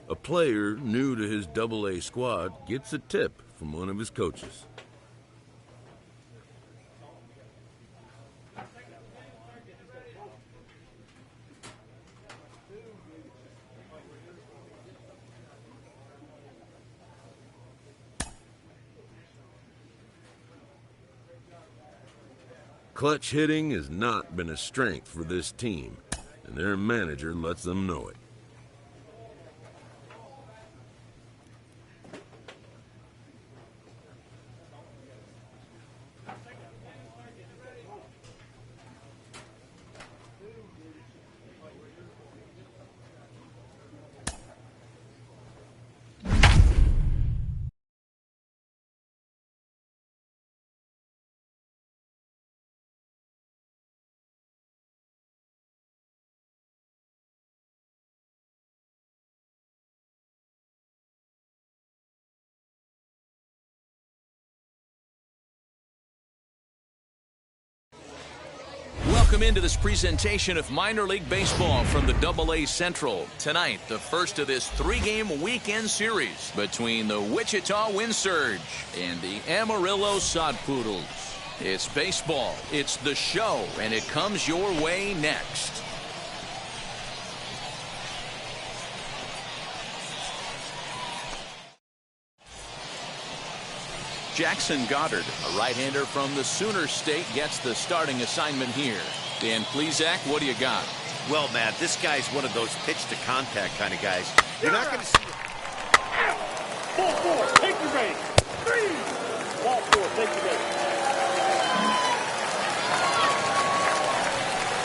A player new to his Double-A squad gets a tip from one of his coaches. Clutch hitting has not been a strength for this team, and their manager lets them know it. Welcome into this presentation of minor league baseball from the Double-A Central. Tonight, the first of this three-game weekend series between the Wichita Wind Surge and the Amarillo Sod Poodles. It's baseball, it's the show, and it comes your way next. Jackson Goddard, a right-hander from the Sooner State, gets the starting assignment here. Dan Plezak, what do you got? Well, Matt, this guy's one of those pitch-to-contact kind of guys. You're not going to see... Ball four, take your base. Three. Ball four, take your base.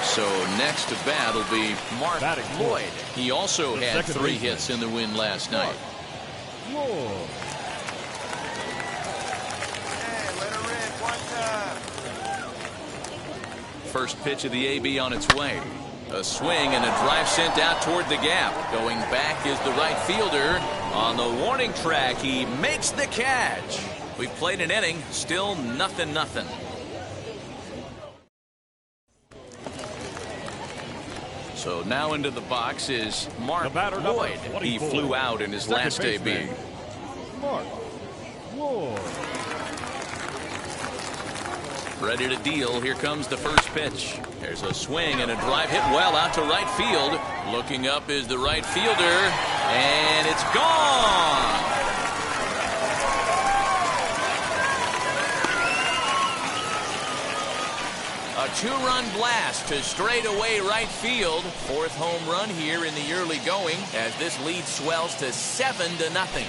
So next to bat will be Mark Lloyd. He also had 3 hits in the win last night. First pitch of the AB on its way. A swing and a drive sent out toward the gap. Going back is the right fielder. On the warning track, he makes the catch. We've played an inning, still 0-0. So now into the box is Mark Lloyd. He flew out in his last AB. Mark Lloyd. Ready to deal. Here comes the first pitch. There's a swing and a drive hit well out to right field. Looking up is the right fielder, and it's gone. A 2-run blast to straightaway right field. 4th home run here in the early going as this lead swells to 7-0.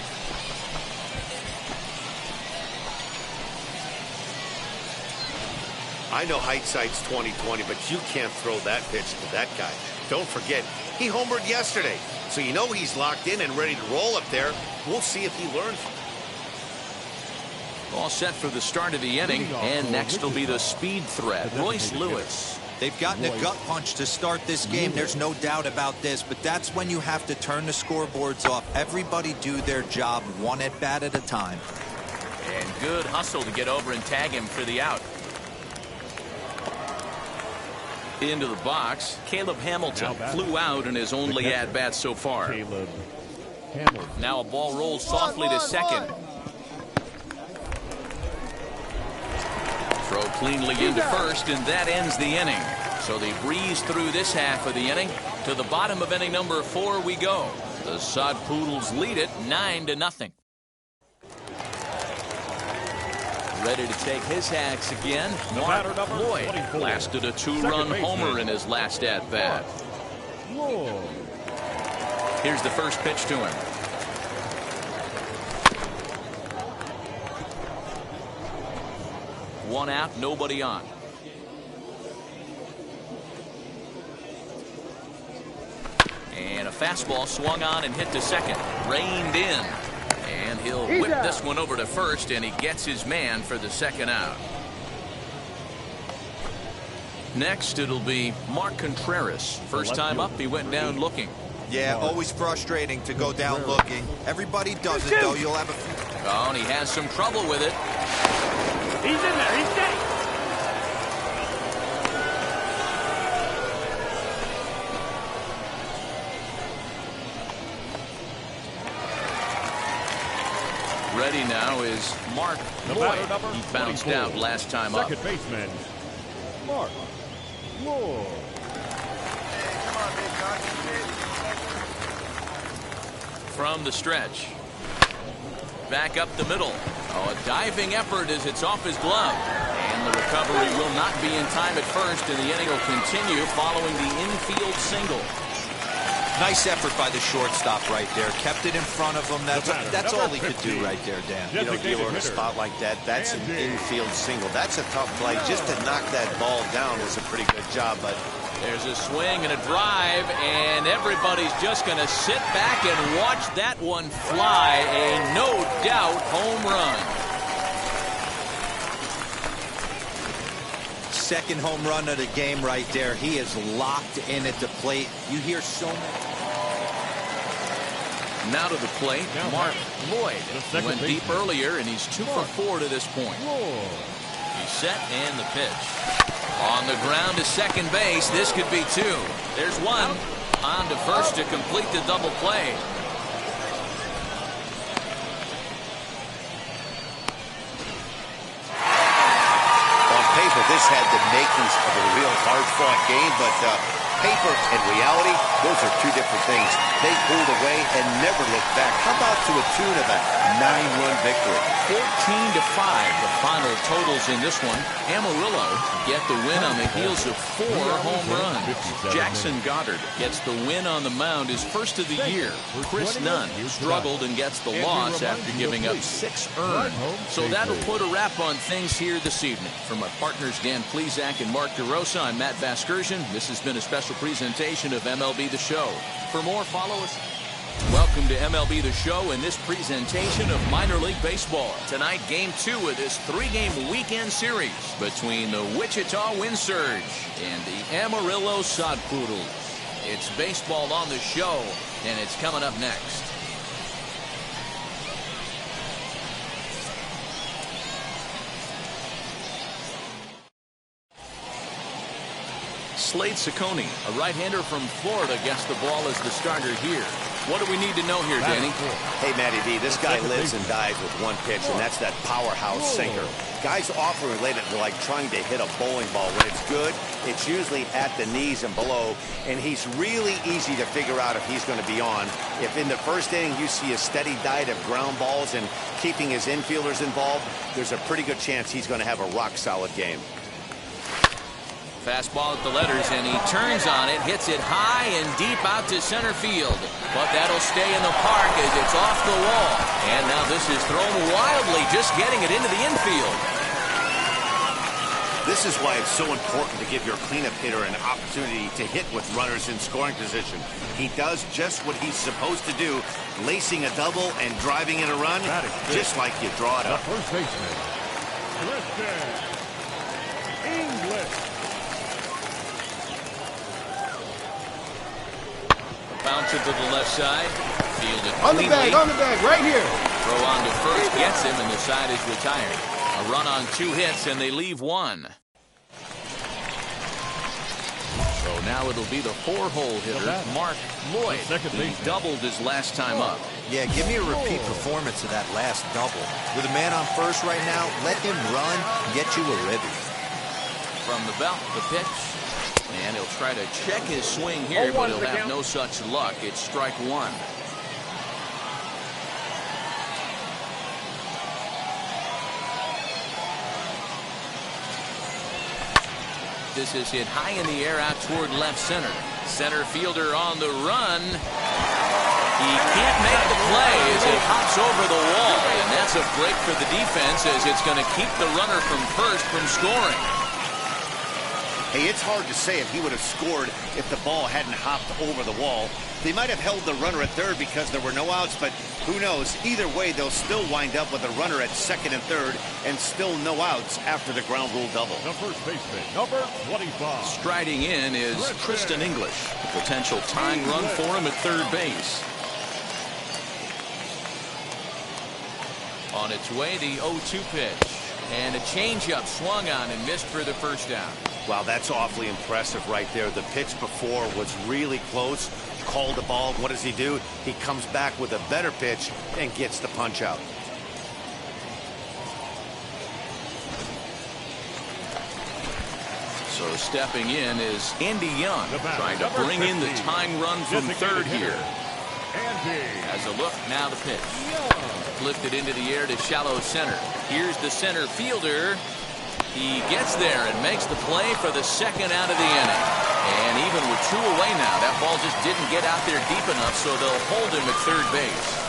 I know hindsight's 20/20, but you can't throw that pitch to that guy. Don't forget, he homered yesterday, so you know he's locked in and ready to roll up there. We'll see if he learns. All set for the start of the inning, and next will be the speed threat, Royce Lewis. They've gotten a gut punch to start this game. There's no doubt about this, but that's when you have to turn the scoreboards off. Everybody do their job one at bat at a time. And good hustle to get over and tag him for the out. Into the box, Caleb Hamilton flew out in his only at-bat so far. Now a ball rolls softly to second. Throw cleanly into first, and that ends the inning. So they breeze through this half of the inning. To the bottom of inning number 4 we go. The Sod Poodles lead it 9-0. Ready to take his hacks again. Mark Lloyd blasted a 2-run homer in his last at-bat. Here's the first pitch to him. One out, nobody on. And a fastball swung on and hit to second. Reined in. And he'll whip this one over to first, and he gets his man for the second out. Next, it'll be Mark Contreras. First time up, he went down looking. Yeah, always frustrating to go down looking. Everybody does it, though. You'll have a few. Oh, and he has some trouble with it. He's in there. He's dead. ready now is Mark Lloyd. He bounced out last time up. Second baseman, Mark Lloyd. From the stretch. Back up the middle. Oh, a diving effort as it's off his glove. And the recovery will not be in time at first, and the inning will continue following the infield single. Nice effort by the shortstop right there. Kept it in front of him. That's all he could do right there, Dan. You know, dealer in a spot like that, that's an infield single. That's a tough play. Just to knock that ball down was a pretty good job, but there's a swing and a drive, and everybody's just going to sit back and watch that one fly. A no-doubt home run. Second home run of the game right there. He is locked in at the plate. You hear so many. Now to the plate, Mark Lloyd went deep earlier, and he's 2 for 4 to this point. He's set, and the pitch. On the ground to second base. This could be 2. There's 1. On to first to complete the double play. on paper this had the makings of a real hard-fought game, but paper and reality, those are two different things. They pulled away and never looked back. How about to a tune of a 9-run victory? 14-5, the final totals in this one. Amarillo get the win on the heels of 4 home runs. Jackson Goddard gets the win on the mound, his first of the year. Chris Nunn struggled and gets the loss after giving up 6 earned. So that'll put a wrap on things here this evening. For my partners Dan Plesac and Mark DeRosa, I'm Matt Vasgersian. This has been a special presentation of MLB The Show. For more, follow us. Welcome to MLB The Show and this presentation of minor league baseball. Tonight, game 2 of this 3-game weekend series between the Wichita Wind Surge and the Amarillo Sod Poodles. It's baseball on the show, and it's coming up next. Slade Ciccone, a right-hander from Florida, gets the ball as the starter here. What do we need to know here, Danny? Hey, Matty V, this guy lives and dies with one pitch, and that's that powerhouse sinker. Guys often relate it to like trying to hit a bowling ball. When it's good, it's usually at the knees and below, and he's really easy to figure out if he's going to be on. If in the first inning you see a steady diet of ground balls and keeping his infielders involved, there's a pretty good chance he's going to have a rock-solid game. Fastball at the letters, and he turns on it, hits it high and deep out to center field. But that'll stay in the park as it's off the wall. And now this is thrown wildly, just getting it into the infield. This is why it's so important to give your cleanup hitter an opportunity to hit with runners in scoring position. He does just what he's supposed to do, lacing a double and driving in a run, just like you draw it up. First baseman, Christian English. Bounce it to the left side. Fielded on the bag, right here. Throw on to first, gets him, and the side is retired. A run on 2 hits, and they leave 1. So now it'll be the 4-hole hitter, Mark Lloyd. He doubled his last time up. Yeah, give me a repeat performance of that last double. With a man on first right now, let him run and get you a ribby. From the belt, the pitch. And he'll try to check his swing here, but he'll have no such luck. It's strike 1. This is hit high in the air out toward left center. Center fielder on the run. He can't make the play as it hops over the wall. And that's a break for the defense as it's going to keep the runner from first from scoring. Hey, it's hard to say if he would have scored if the ball hadn't hopped over the wall. They might have held the runner at third because there were no outs, but who knows? Either way, they'll still wind up with a runner at second and third and still no outs after the ground rule double. The first baseman, number 25. Striding in is Tristan English. A potential tying run for him at third base. On its way, the 0-2 pitch. And a changeup swung on and missed for the first down. Wow, that's awfully impressive right there. The pitch before was really close. Called the ball. What does he do? He comes back with a better pitch and gets the punch out. So stepping in is Andy Young, trying to bring in the tying run from third here. As a look, now the pitch. Lifted into the air to shallow center. Here's the center fielder. He gets there and makes the play for the second out of the inning. And even with 2 away now, that ball just didn't get out there deep enough, so they'll hold him at third base.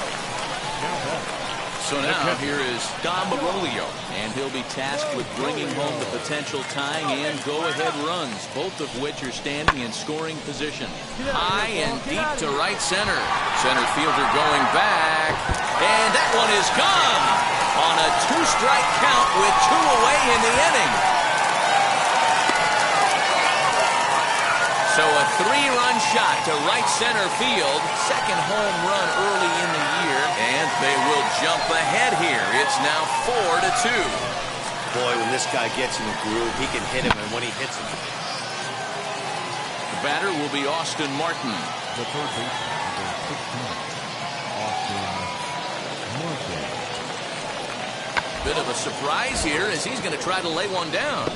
So now here is Dom Barolio, and he'll be tasked with bringing home the potential tying and go-ahead runs, both of which are standing in scoring position. High and deep to right center. Center fielder going back, and that one is gone on a 2-strike count with 2 away in the inning. So a 3-run shot to right center field. Second home run early in the year. And they will jump ahead here. It's now 4-2. Boy, when this guy gets in the groove, he can hit him. And when he hits him. The batter will be Austin Martin. The third baseman, number 16, Austin Martin. Bit of a surprise here as he's going to try to lay one down.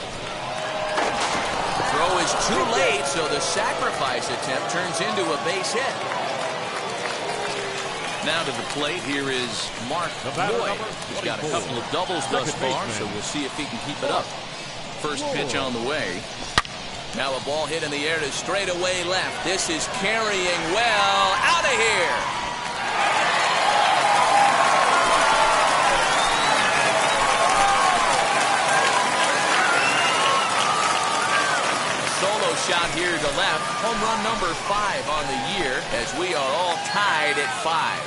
Throw is too late, so the sacrifice attempt turns into a base hit. Now to the plate, here is Mark Lloyd. He's got a couple of doubles thus far, so we'll see if he can keep it up. First pitch on the way. Now a ball hit in the air to straightaway left. This is carrying well. Out of here. Shot here to left. Home run number 5 on the year as we are all tied at 5.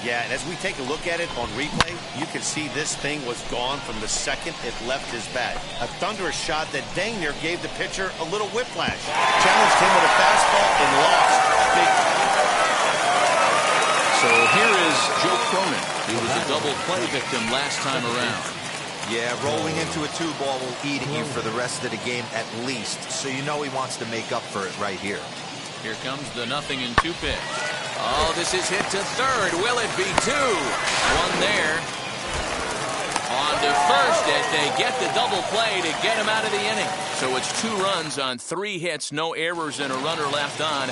Yeah, and as we take a look at it on replay, you can see this thing was gone from the second it left his bat. A thunderous shot that dang near gave the pitcher a little whiplash. Challenged him with a fastball and lost. Big. So here is Joe Cronin. He was a double play victim last time around. Yeah, rolling into a 2-ball will eat at you for the rest of the game at least. So you know he wants to make up for it right here. Here comes the 0-2 pitch. Oh, this is hit to third. Will it be 2? One there. On to first as they get the double play to get him out of the inning. So it's 2 runs on 3 hits, no errors, and a runner left on.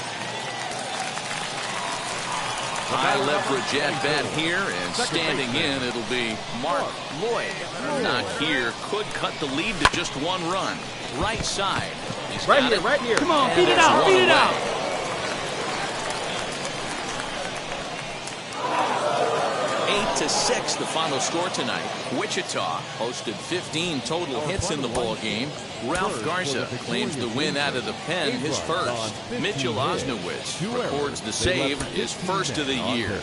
High leverage at bat here, and standing in, it'll be Mark Lloyd. Not here, could cut the lead to just 1 run. Right side. He's right here, right here. Come on, beat it out, beat it out. 8-6, the final score tonight. Wichita posted 15 total hits in the ball game. Ralph Garza claims the win out of the pen, his first. Mitchell Osnowitz records the save, his first of the year.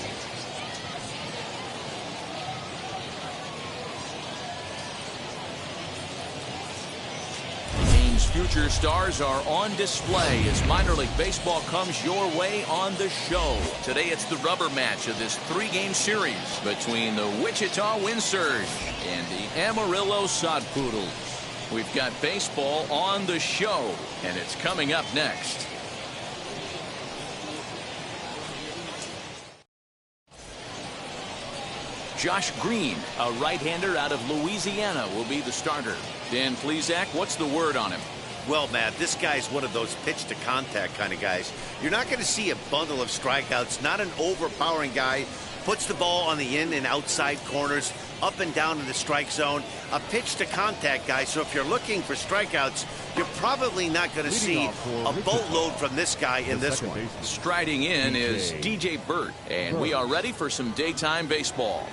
Future stars are on display as minor league baseball comes your way on the show. Today it's the rubber match of this 3-game series between the Wichita Wind Surge and the Amarillo Sod Poodles. We've got baseball on the show, and it's coming up next. Josh Green, a right-hander out of Louisiana, will be the starter. Dan Plesac, what's the word on him? Well, Matt, this guy's one of those pitch-to-contact kind of guys. You're not going to see a bundle of strikeouts, not an overpowering guy. Puts the ball on the in and outside corners, up and down in the strike zone. A pitch-to-contact guy, so if you're looking for strikeouts, you're probably not going to see a boatload from this guy in this one. Striding in is DJ Burt, and we are ready for some daytime baseball.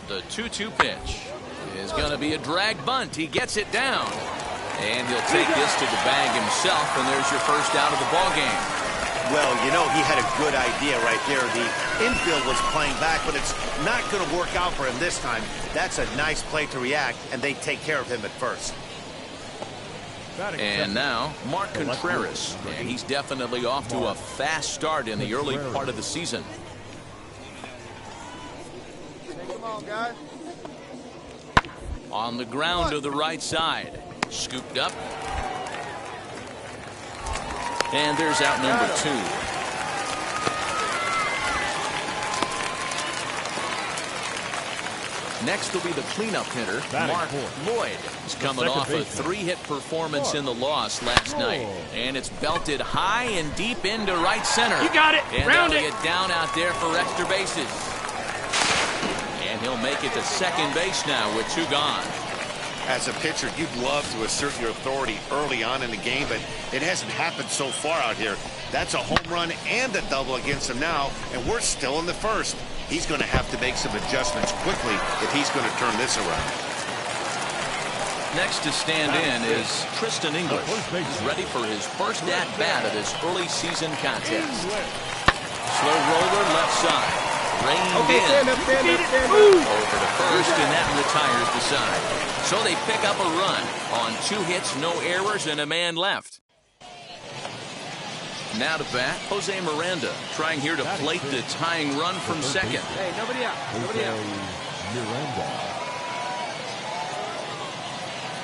The 2-2 pitch is going to be a drag bunt. He gets it down. And he'll take this to the bag himself, and there's your first out of the ball game. Well, you know, he had a good idea right there. The infield was playing back, but it's not going to work out for him this time. That's a nice play to react, and they take care of him at first. And now, Mark Contreras, and he's definitely off to a fast start in the early part of the season. Come on, guys. On the ground to the right side. Scooped up. And there's out number 2. Next will be the cleanup hitter, Mark Lloyd. He's coming off a 3-hit performance in the loss last night. And it's belted high and deep into right center. You got it. And Round they'll it. get down out there for extra bases. And he'll make it to second base now with 2 gone. As a pitcher, you'd love to assert your authority early on in the game, but it hasn't happened so far out here. That's a home run and a double against him now, and we're still in the first. He's going to have to make some adjustments quickly if he's going to turn this around. Next to stand in is Tristan English. He's ready for his first at-bat of this early season contest. Slow roller left side. Reined in. Over to first, and that retires the side. So they pick up a run on 2 hits, no errors, and a man left. Now to bat, Jose Miranda, trying here to plate the tying run from second. Hey, nobody out. Nobody out. Miranda.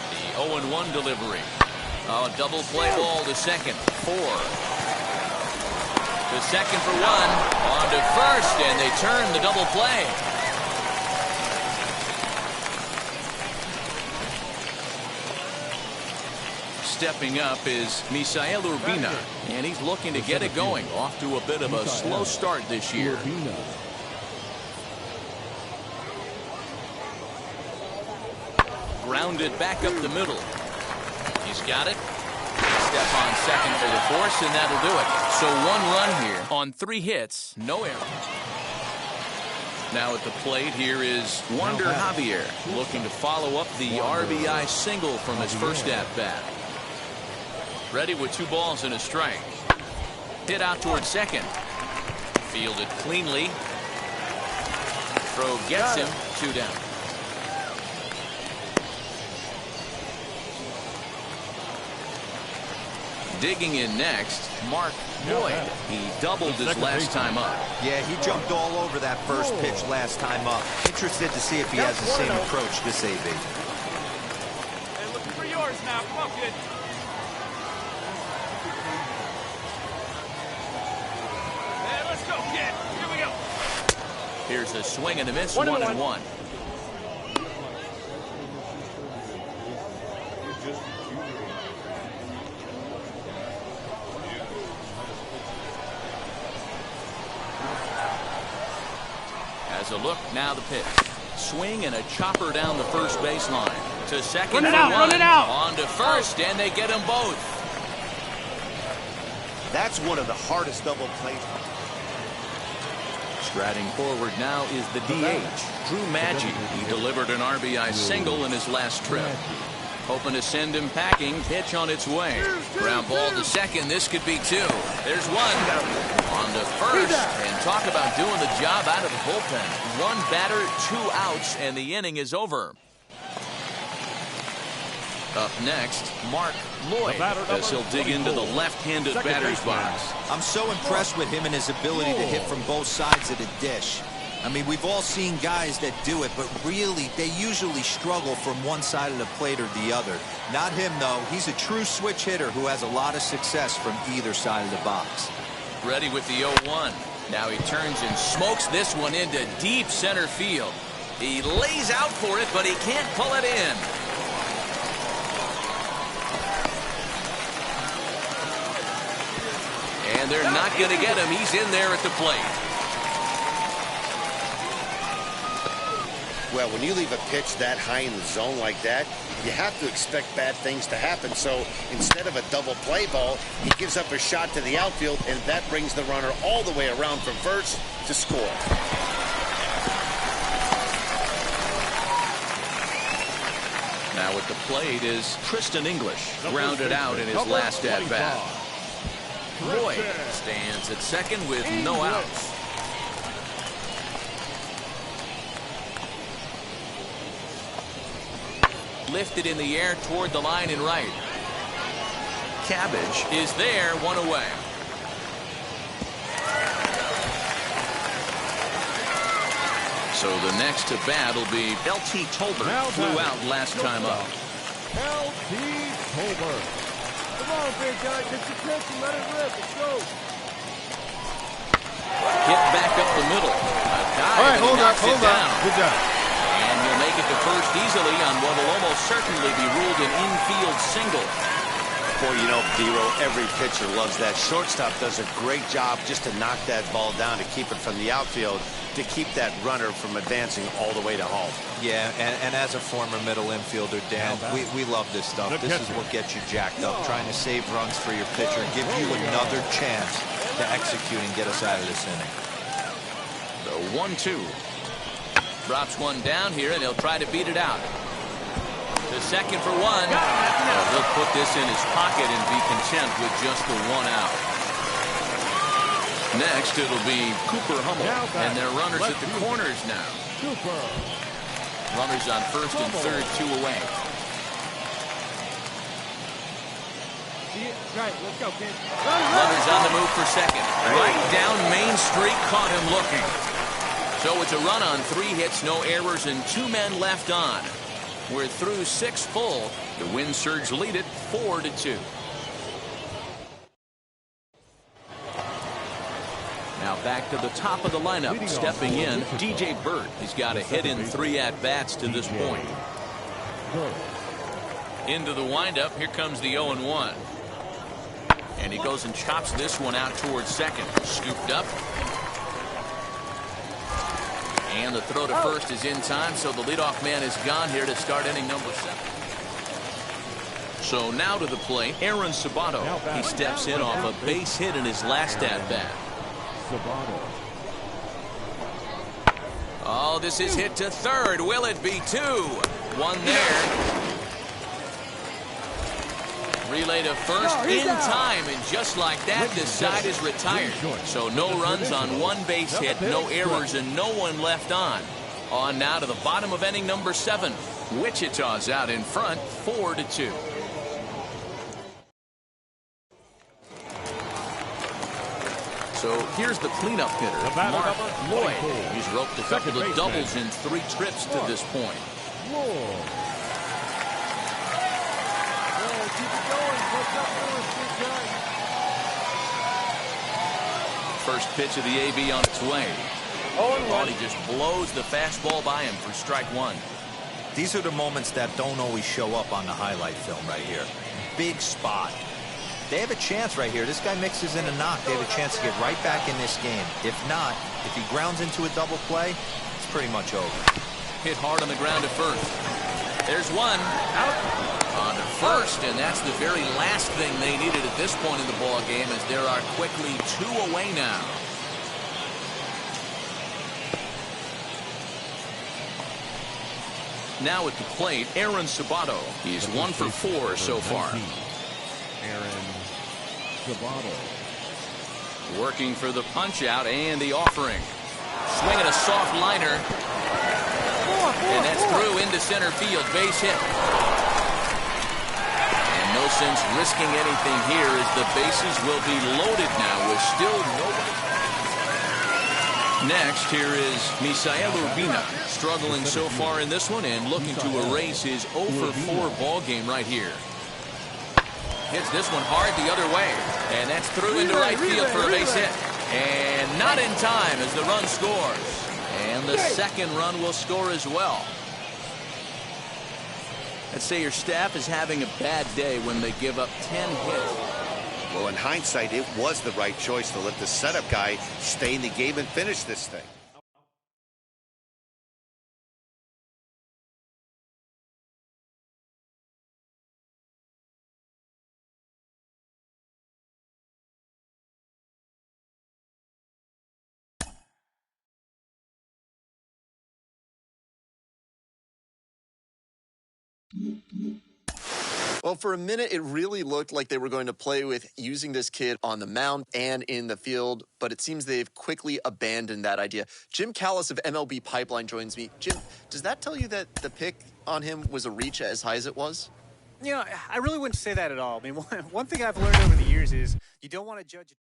The 0-1 delivery. Oh, double play ball to second. 4. To second for 1. On to first, and they turn the double play. Stepping up is Misael Urbina, and he's looking to get it going. Off to a bit of a slow start this year. Grounded back up the middle. He's got it. Step on second for the force, and that'll do it. So 1 run here on 3 hits, no error. Now at the plate here is Wander Javier, looking to follow up the RBI single from his first at-bat. Ready with 2 balls and a strike. Hit out towards second. Fielded cleanly. Throw gets him. 2 down. Digging in next, Mark Lloyd. He doubled his last time up. Yeah, he jumped all over that first pitch last time up. Interested to see if he has the same approach this AB. Hey, looking for yours now. Come on, kid. Hey, let's go, kid. Here we go. Here's a swing and a miss, 1-1. As a look, now the pitch. Swing and a chopper down the first baseline. To second Run it for out, 1. run it out. On to first, and they get them both. That's one of the hardest double plays. Striding forward now is the DH, Drew Maggi. He delivered an RBI single in his last trip. Hoping to send him packing. Pitch on its way. Ground ball to second. This could be 2. There's 1. On to first. And talk about doing the job out of the bullpen. 1 batter, 2 outs, and the inning is over. Up next, Mark Lloyd, as he'll dig into the left-handed batter's box. I'm so impressed with him and his ability to hit from both sides of the dish. I mean, we've all seen guys that do it, but really, they usually struggle from one side of the plate or the other. Not him, though. He's a true switch hitter who has a lot of success from either side of the box. Ready with the 0-1. Now he turns and smokes this one into deep center field. He lays out for it, but he can't pull it in. And they're not going to get him. He's in there at the plate. Well, when you leave a pitch that high in the zone like that, you have to expect bad things to happen. So instead of a double play ball, he gives up a shot to the outfield, and that brings the runner all the way around from first to score. Now at the plate is Tristan English, grounded out in his last at-bat. Lloyd stands at second with no outs. Lifted in the air toward the line and right. Cabbage is there, 1 away. So the next to bat will be L.T. Tolbert. Flew out last time up. L.T. Tolbert. Come on, big guy. Get your pitch and let it rip. Let's go. Hit back up the middle. A dive, All right, and he hold knocks up. it down. Good job. And he'll first easily on what will almost certainly be ruled an infield single. Boy, you know, D-Row, every pitcher loves that. Shortstop does a great job just to knock that ball down, to keep it from the outfield, to keep that runner from advancing all the way to home. Yeah, and as a former middle infielder, Dan, we love this stuff. This is what gets you jacked up, trying to save runs for your pitcher, give you another chance to execute and get us out of this inning. The 1-2. Drops one down here, and he'll try to beat it out. The second for one. He'll put this in his pocket and be content with just the one out. Next, it'll be Cooper Hummel, and their runners at the corners now. Runners on first and third, 2 away. Right, let's go, kid. Runners on the move for second. Right down Main Street, caught him looking. So it's a run on 3 hits, no errors, and 2 men left on. We're through 6 full. The Wind Surge lead it 4-2. Now back to the top of the lineup. Stepping in, DJ Burt. He's got a hit in 3 at-bats to this point. Into the windup. Here comes the 0-1. And he goes and chops this one out towards second. Scooped up. And the throw to first is in time, so the leadoff man is gone here to start inning number 7. So now to the plate, Aaron Sabato. He steps in off a base hit in his last at-bat. Oh, this is hit to third. Will it be 2? 1 there. Relay to first in time, and just like that, this side is retired. So no runs on 1 base hit, no errors, and no one left on. On now to the bottom of inning number 7. Wichita's out in front, 4-2. So here's the cleanup hitter, Mark Lloyd. He's roped a couple of doubles in 3 trips to this point. First pitch of the AB on its way. Oh, he just blows the fastball by him for strike 1. These are the moments that don't always show up on the highlight film right here. Big spot. They have a chance right here. This guy mixes in a knock. They have a chance to get right back in this game. If not, if he grounds into a double play, it's pretty much over. Hit hard on the ground at first. There's one. Out. On to first, and that's the very last thing they needed at this point in the ball game, as there are quickly 2 away now. Now at the plate, Aaron Sabato. He's 1 for 4 so far. Aaron Sabato. Working for the punch out and the offering. Swinging a soft liner. And that's through into center field. Base hit. And no sense risking anything here, as the bases will be loaded now with still nobody. Next, here is Misael Urbina, struggling so far in this one and looking to erase his 0 for 4 ball game right here. Hits this one hard the other way, and that's through into right field for a base hit. And not in time as the run scores. And the second run will score as well. Let's say your staff is having a bad day when they give up 10 hits. Well, in hindsight, it was the right choice to let the setup guy stay in the game and finish this thing. Well, for a minute, it really looked like they were going to play with using this kid on the mound and in the field, but it seems they've quickly abandoned that idea. Jim Callis of MLB Pipeline joins me. Jim, does that tell you that the pick on him was a reach as high as it was? You know, I really wouldn't say that at all. I mean, one thing I've learned over the years is you don't want to judge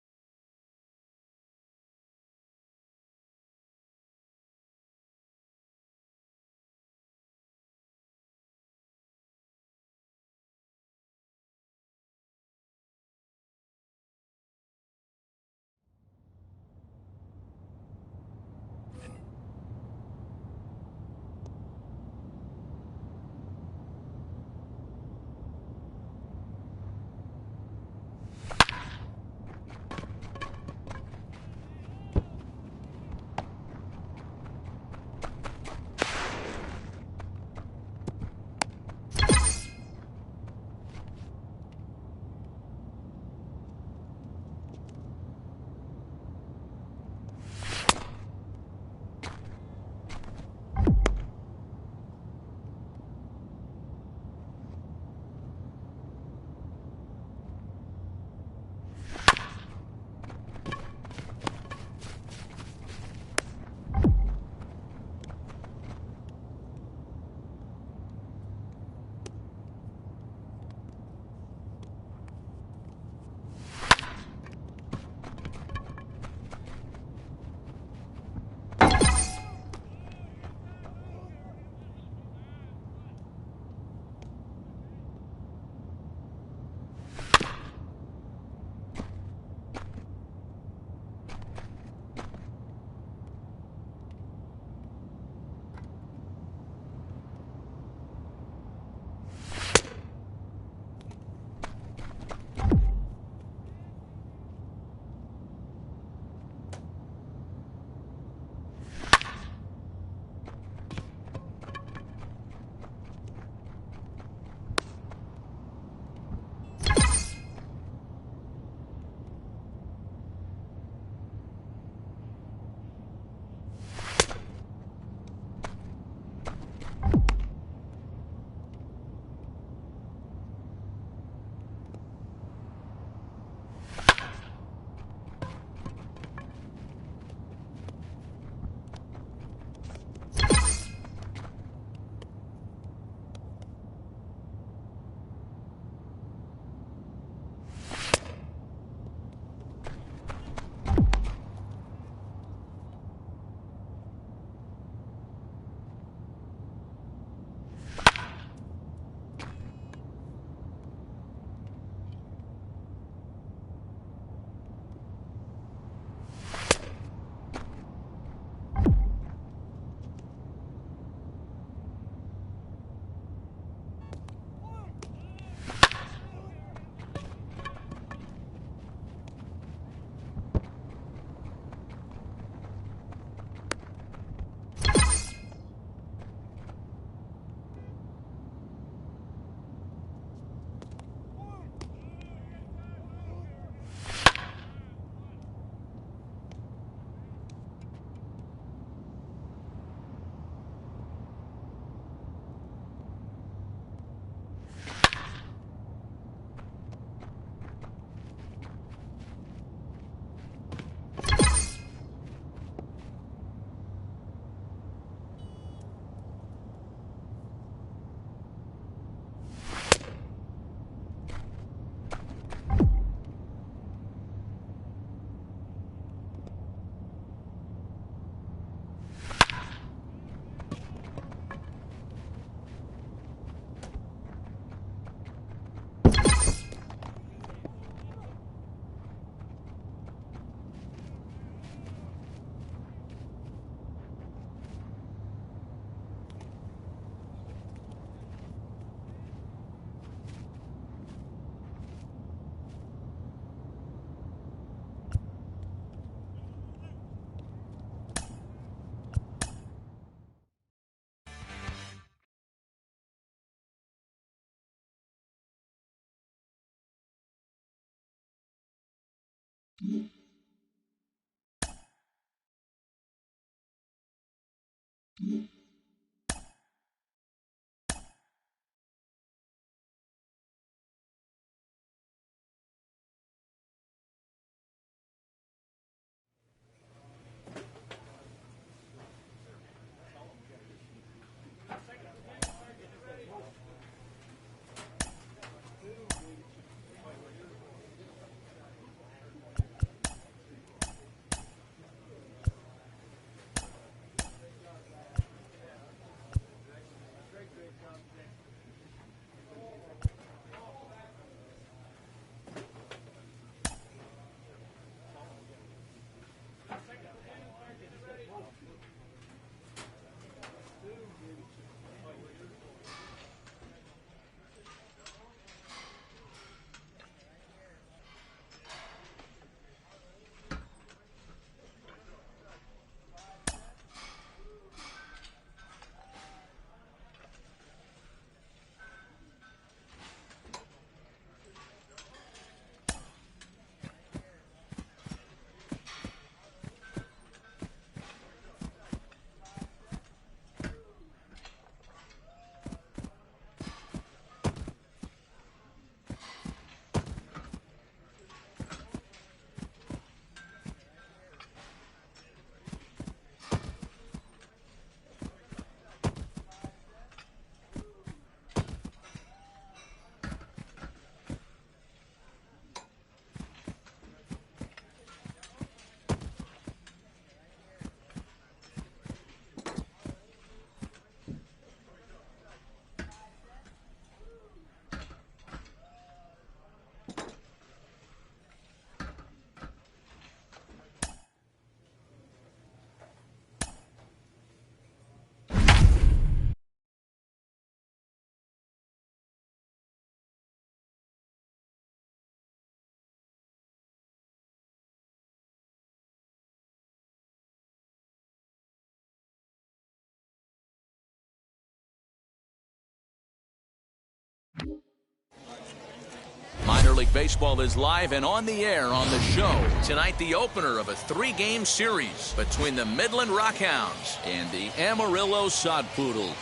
Minor League Baseball is live and on the air on the show. Tonight, the opener of a 3-game series between the Midland Rockhounds and the Amarillo Sod Poodles.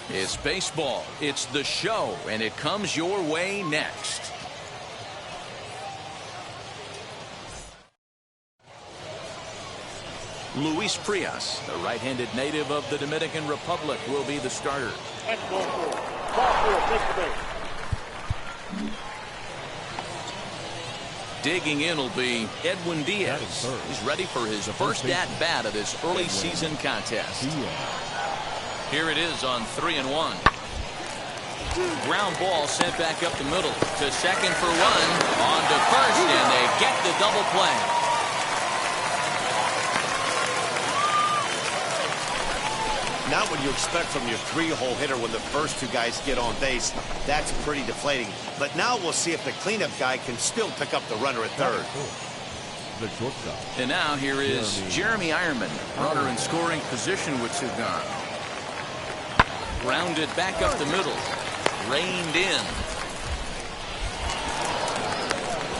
It's baseball, it's the show, and it comes your way next. Luis Frias, the right-handed native of the Dominican Republic, will be the starter. That's ball 4. Ball 4, take the base. Digging in will be Edwin Diaz. He's ready for his first at-bat of this early season contest. Here it is on 3-1. Ground ball sent back up the middle to second for 1. On to first, and they get the double play. Not what you expect from your 3-hole hitter when the first 2 guys get on base. That's pretty deflating. But now we'll see if the cleanup guy can still pick up the runner at third. The shortstop. And now here is Jeremy Ironman, runner in scoring position with 2 gone. Grounded back up the middle. Reined in.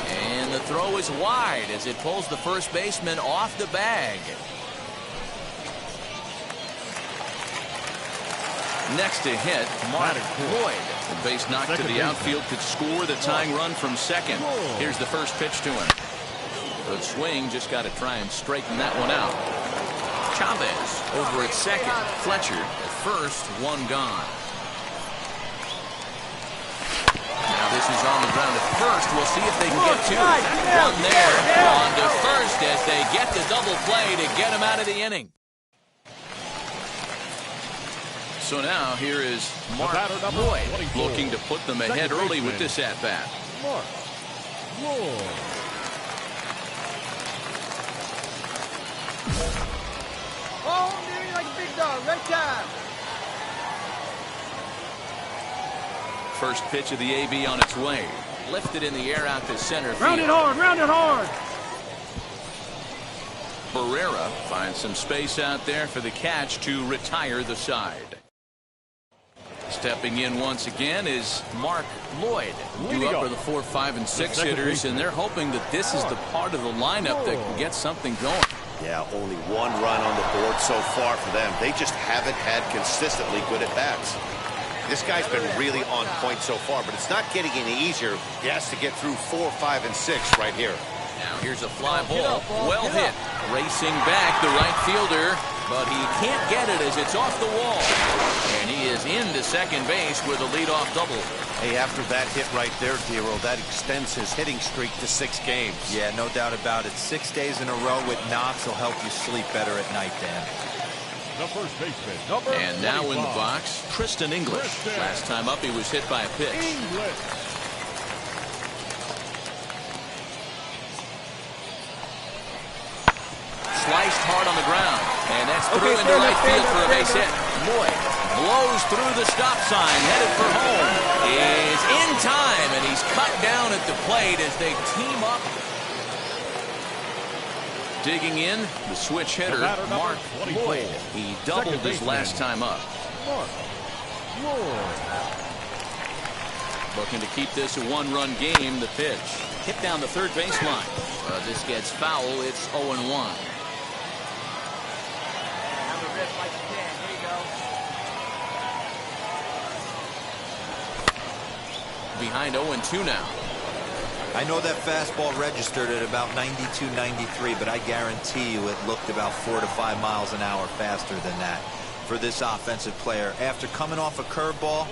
And the throw is wide as it pulls the first baseman off the bag. Next to hit, Mark Lloyd. The base knock to the outfield could score the tying run from second. Here's the first pitch to him. Good swing, just got to try and straighten that one out. Chavez over at second. Fletcher at first, 1 gone. Now this is on the ground at first. We'll see if they can get 2. 1 there. On to first as they get the double play to get him out of the inning. So now here is Mark Lloyd looking to put them ahead early with this at-bat. Mark Lloyd. Oh, dude, like a big dog. Right time. First pitch of the AB on its way. Lifted in the air out to center field. Round it hard, round it hard. Barrera finds some space out there for the catch to retire the side. Stepping in once again is Mark Lloyd. Due up are the 4, 5, and 6 hitters, and they're hoping that this is the part of the lineup that can get something going. Yeah, only one run on the board so far for them. They just haven't had consistently good at-bats. This guy's been really on point so far, but it's not getting any easier. He has to get through 4, 5, and 6 right here. Now here's a fly ball. Well hit. Racing back the right fielder, but he can't get it as it's off the wall. And he is into second base with a leadoff double. Hey, after that hit right there, Dero, that extends his hitting streak to 6 games. Yeah, no doubt about it. 6 days in a row with knocks will help you sleep better at night, Dan. The first baseman, and now in the box, Tristan English. Last time up, he was hit by a pitch. Sliced hard on the ground, and that's through into right field for a base hit. Lloyd blows through the stop sign, headed for home. Is in time, and he's cut down at the plate as they team up. Digging in, the switch hitter, Mark Lloyd. He doubled his last time up. Mark Lloyd. Looking to keep this a one-run game. The pitch hit down the third baseline. This gets foul. It's 0-1. Behind 0-2 now. I know that fastball registered at about 92, 93, but I guarantee you it looked about 4 to 5 miles an hour faster than that for this offensive player. After coming off a curveball,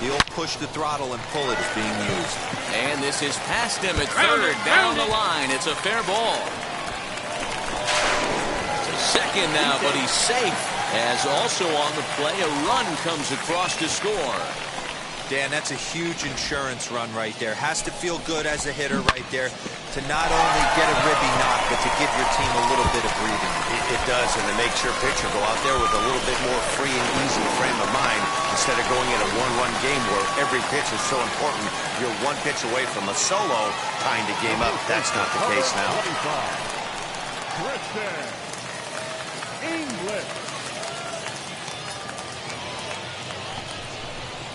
the old push the throttle and pull it is being used. And this is past him at third, down the line. It's a fair ball. To second now, but he's safe. As also on the play, a run comes across to score. Dan, that's a huge insurance run right there. Has to feel good as a hitter right there to not only get a ribby knock, but to give your team a little bit of breathing. It does, and it makes your pitcher go out there with a little bit more free and easy frame of mind instead of going in a one-run game where every pitch is so important. You're one pitch away from a solo tying the game up. That's not the case now. Tristan English.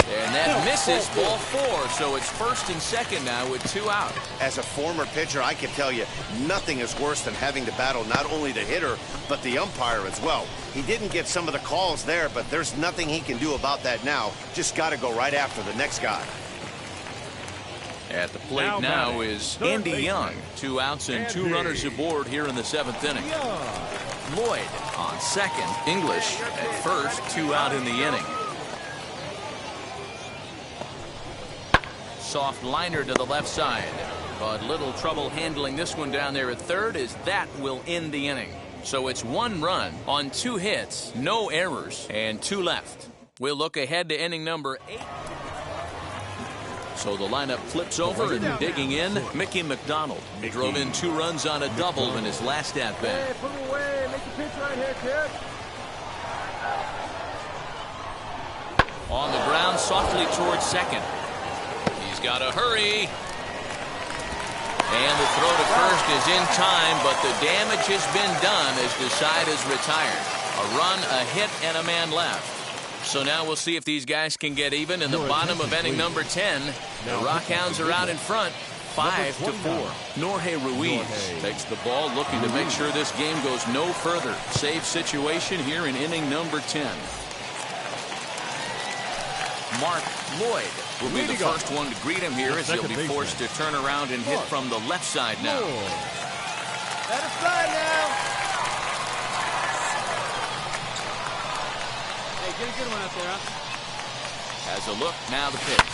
And that misses, ball 4, so it's first and second now with 2 out. As a former pitcher, I can tell you, nothing is worse than having to battle not only the hitter, but the umpire as well. He didn't get some of the calls there, but there's nothing he can do about that now. Just got to go right after the next guy. At the plate now is Andy Young. 2 outs and 2 runners aboard here in the 7th inning. Lloyd on second. English at first. 2 out in the inning. Soft liner to the left side, but little trouble handling this one down there at third, as that will end the inning. So it's 1 run on 2 hits, no errors, and 2 left. We'll look ahead to inning number 8. So the lineup flips over, and digging in, Mickey McDonald. He drove in 2 runs on a double in his last at-bat. Hey, put him away. Make the pitch right here, kid. On the ground, softly towards second. He's got to hurry. And the throw to first is in time, but the damage has been done as the side is retired. A run, a hit, and a man left. So now we'll see if these guys can get even in the bottom of inning number 10. The Rockhounds are out in front, 5-4. Jorge Ruiz takes the ball, looking to make sure this game goes no further. Safe situation here in inning number 10. Mark Lloyd will be the first one to greet him here, as he'll be forced to turn around and hit from the left side now. Let it fly now. Hey, get a good one up there, huh? Has a look, now the pitch.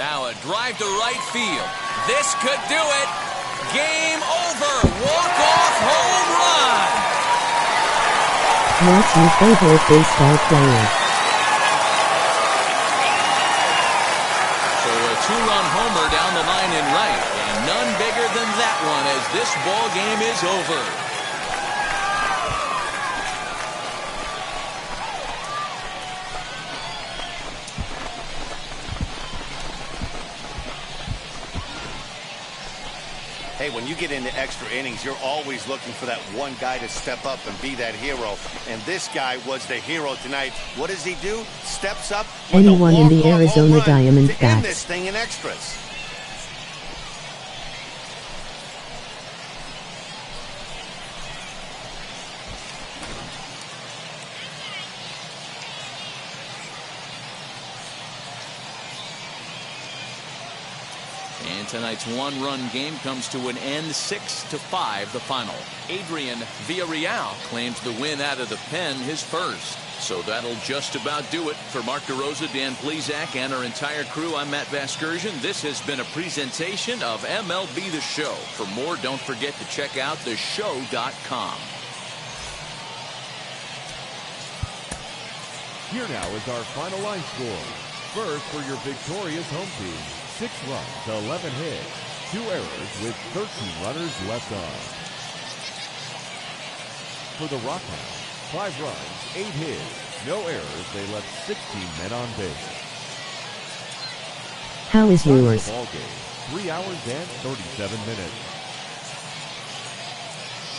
Now a drive to right field. This could do it. Game over. Walk-off home run. What's your favorite baseball player? 2-run homer down the line in right, and none bigger than that one as this ball game is over. Hey, when you get into extra innings, you're always looking for that one guy to step up and be that hero. And this guy was the hero tonight. What does he do? Steps up. Anyone in the Arizona Diamondbacks to end this thing in extras. And tonight's one-run game comes to an end, 6-5 the final. Adrian Villarreal claims the win out of the pen, his first. So that'll just about do it. For Mark DeRosa, Dan Plesac, and our entire crew, I'm Matt Vasgersian. This has been a presentation of MLB The Show. For more, don't forget to check out theshow.com. Here now is our final line score. First for your victorious home team. 6 runs, 11 hits, 2 errors with 13 runners left on. For the Rockhounds, 5 runs, 8 hits, no errors. They left 16 men on base. How is yours? Ball game, 3 hours and 37 minutes.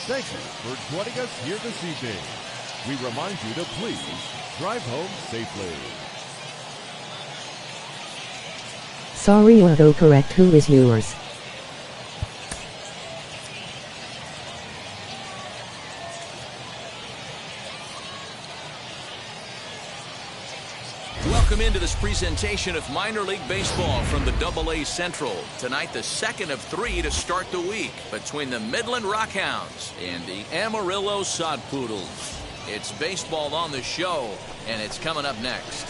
Thank you for joining us here this evening. We remind you to please drive home safely. Sorry, autocorrect. Who is yours? Welcome into this presentation of minor league baseball from the AA Central. Tonight, the second of 3 to start the week between the Midland Rockhounds and the Amarillo Sod Poodles. It's baseball on the show, and it's coming up next.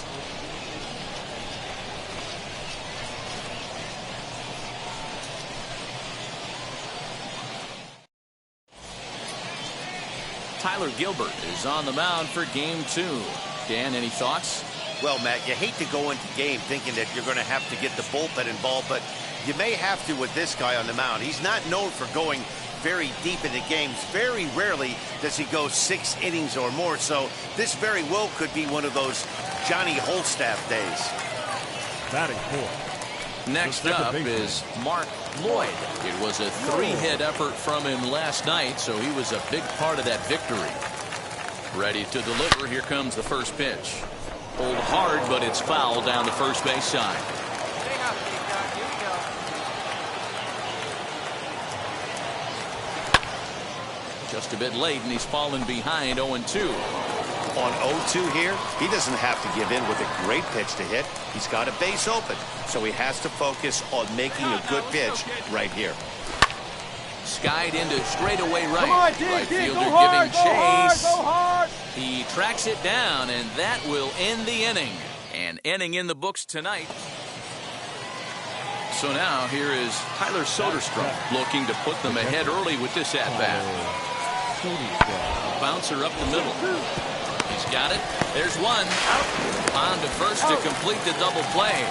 Tyler Gilbert is on the mound for game 2. Dan, any thoughts? Well, Matt, you hate to go into game thinking that you're going to have to get the bullpen involved, but you may have to with this guy on the mound. He's not known for going very deep into games. Very rarely does he go 6 innings or more, so this very well could be one of those Johnny Holstaff days. Batting fourth. Next up is Mark Lloyd. It was a 3-hit effort from him last night, so he was a big part of that victory. Ready to deliver. Here comes the first pitch. Pulled hard, but it's foul down the first base side. Just a bit late, and he's fallen behind 0-2. On 0-2 here, he doesn't have to give in with a great pitch to hit. He's got a base open, so he has to focus on making a good pitch right here. Skied into straightaway right. Come on, Right dig, fielder go hard, giving go hard, chase. go hard. He tracks it down, and that will end the inning. An inning in the books tonight. So now here is Tyler Soderstrom looking to put them ahead early with this at-bat. Bouncer up the middle. He's got it. There's one. On to first to complete the double play.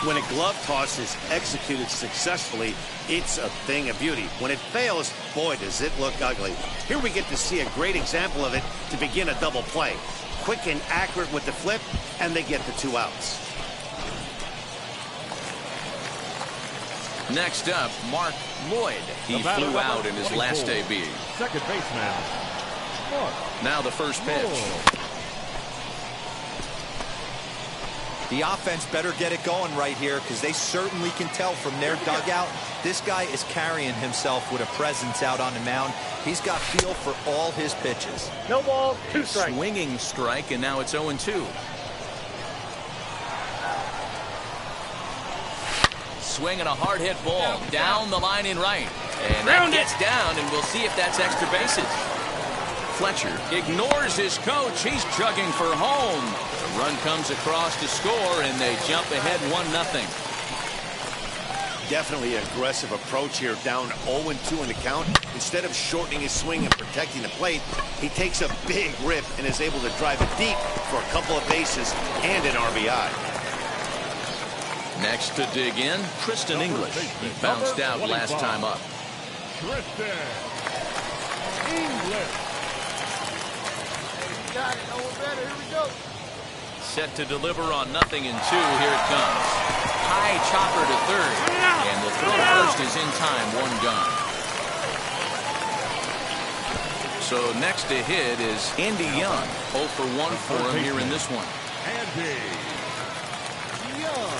When a glove toss is executed successfully, it's a thing of beauty. When it fails, boy, does it look ugly. Here we get to see a great example of it to begin a double play. Quick and accurate with the flip, and they get the 2 outs. Next up, Mark Lloyd. He flew out in his last AB. Second baseman, Mark. Now the first pitch. The offense better get it going right here, because they certainly can tell from their dugout this guy is carrying himself with a presence out on the mound. He's got feel for all his pitches. No ball, 2 strikes. Swinging strike, and now it's 0-2. Swinging a hard hit ball down the line in right. And that gets down, and we'll see if that's extra bases. Fletcher ignores his coach. He's chugging for home. The run comes across to score, and they jump ahead 1-0. Definitely an aggressive approach here, down 0-2 in the count. Instead of shortening his swing and protecting the plate, he takes a big rip and is able to drive it deep for a couple of bases and an RBI. Next to dig in, Tristan English. He bounced out last time up. Tristan English. Got it. No one better. Here we go. Set to deliver on 0-2. Here it comes. High chopper to third. And the throw to first is in time. 1 gone. So next to hit is Andy Young. 0 for 1 for him here in this one. Andy Young.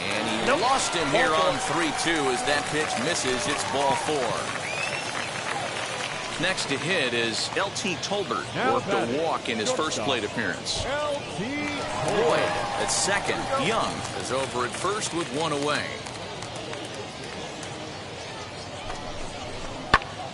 And he lost him here on 3-2 as that pitch misses. It's ball 4. Next to hit is L.T. Tolbert. Worked a walk in his first plate appearance. Boyd at second. Young is over at first with 1 away.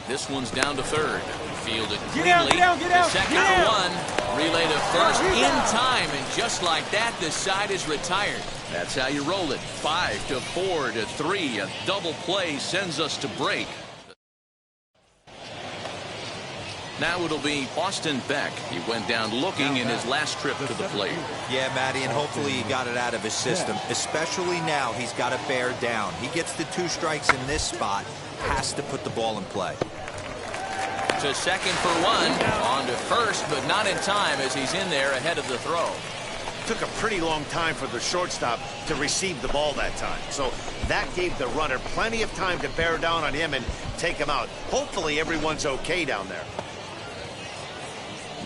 This one's down to third. Fielded cleanly. The second for 1. Relay to first in time. And just like that, the side is retired. That's how you roll it. 5 to 4 to 3. A double play sends us to break. Now it'll be Austin Beck. He went down looking in his last trip to the plate. Yeah, Matty, and hopefully he got it out of his system. Especially now, he's got to bear down. He gets the 2 strikes in this spot. Has to put the ball in play. To second for 1. On to first, but not in time as he's in there ahead of the throw. Took a pretty long time for the shortstop to receive the ball that time. So that gave the runner plenty of time to bear down on him and take him out. Hopefully everyone's okay down there.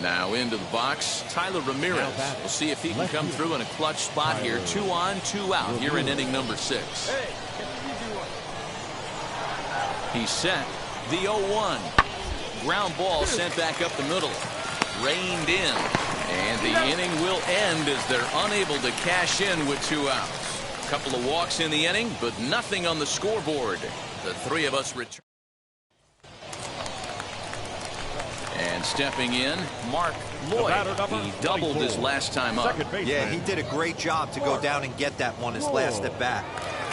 Now into the box, Tyler Ramirez. We'll see if he can come through in a clutch spot here. 2 on, 2 out here in inning number 6. He's set. The 0-1. Ground ball sent back up the middle. Reined in. And the inning will end as they're unable to cash in with 2 outs. A couple of walks in the inning, but nothing on the scoreboard. The 3 of us return. And stepping in, Mark Lloyd. He doubled his last time up. Yeah, he did a great job to go down and get that one his last at bat.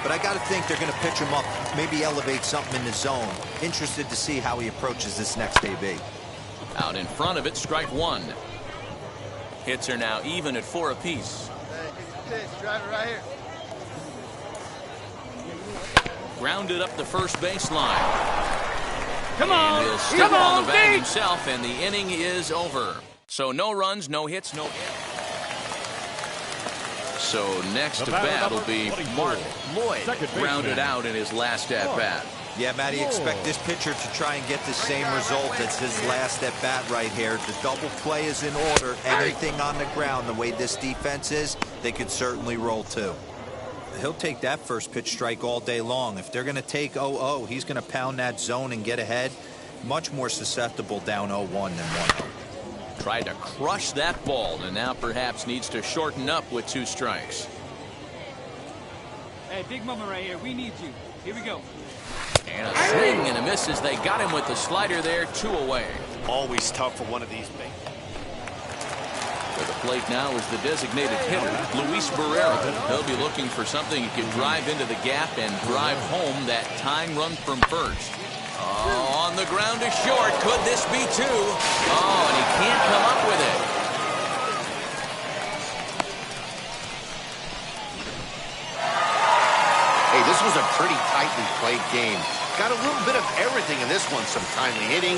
But I got to think they're going to pitch him up, maybe elevate something in the zone. Interested to see how he approaches this next AB. Out in front of it, strike 1. Hits are now even at 4 apiece. Drive it right here. Grounded up the first baseline. Come on, and he'll step on the bag himself, and the inning is over. So no runs, no hits, no errors. So next to bat will be Mark Lloyd, grounded out in his last at-bat. Yeah, Matty, expect this pitcher to try and get the same result as his last at-bat right here. The double play is in order. Anything on the ground, the way this defense is, they could certainly roll too. He'll take that first pitch strike all day long. If they're going to take 0-0, he's going to pound that zone and get ahead. Much more susceptible down 0-1 than 1-0. Tried to crush that ball, and now perhaps needs to shorten up with 2 strikes. Hey, Big Mama right here. We need you. Here we go. And a swing and a miss as they got him with the slider there. 2 away. Always tough for one of these big. To the plate now is the designated hitter, Luis Barrera. He'll be looking for something he can drive into the gap and drive home that tying run from first. Oh, on the ground to short. Could this be 2? Oh, and he can't come up with it. Hey, this was a pretty tightly played game. Got a little bit of everything in this one. Some timely hitting,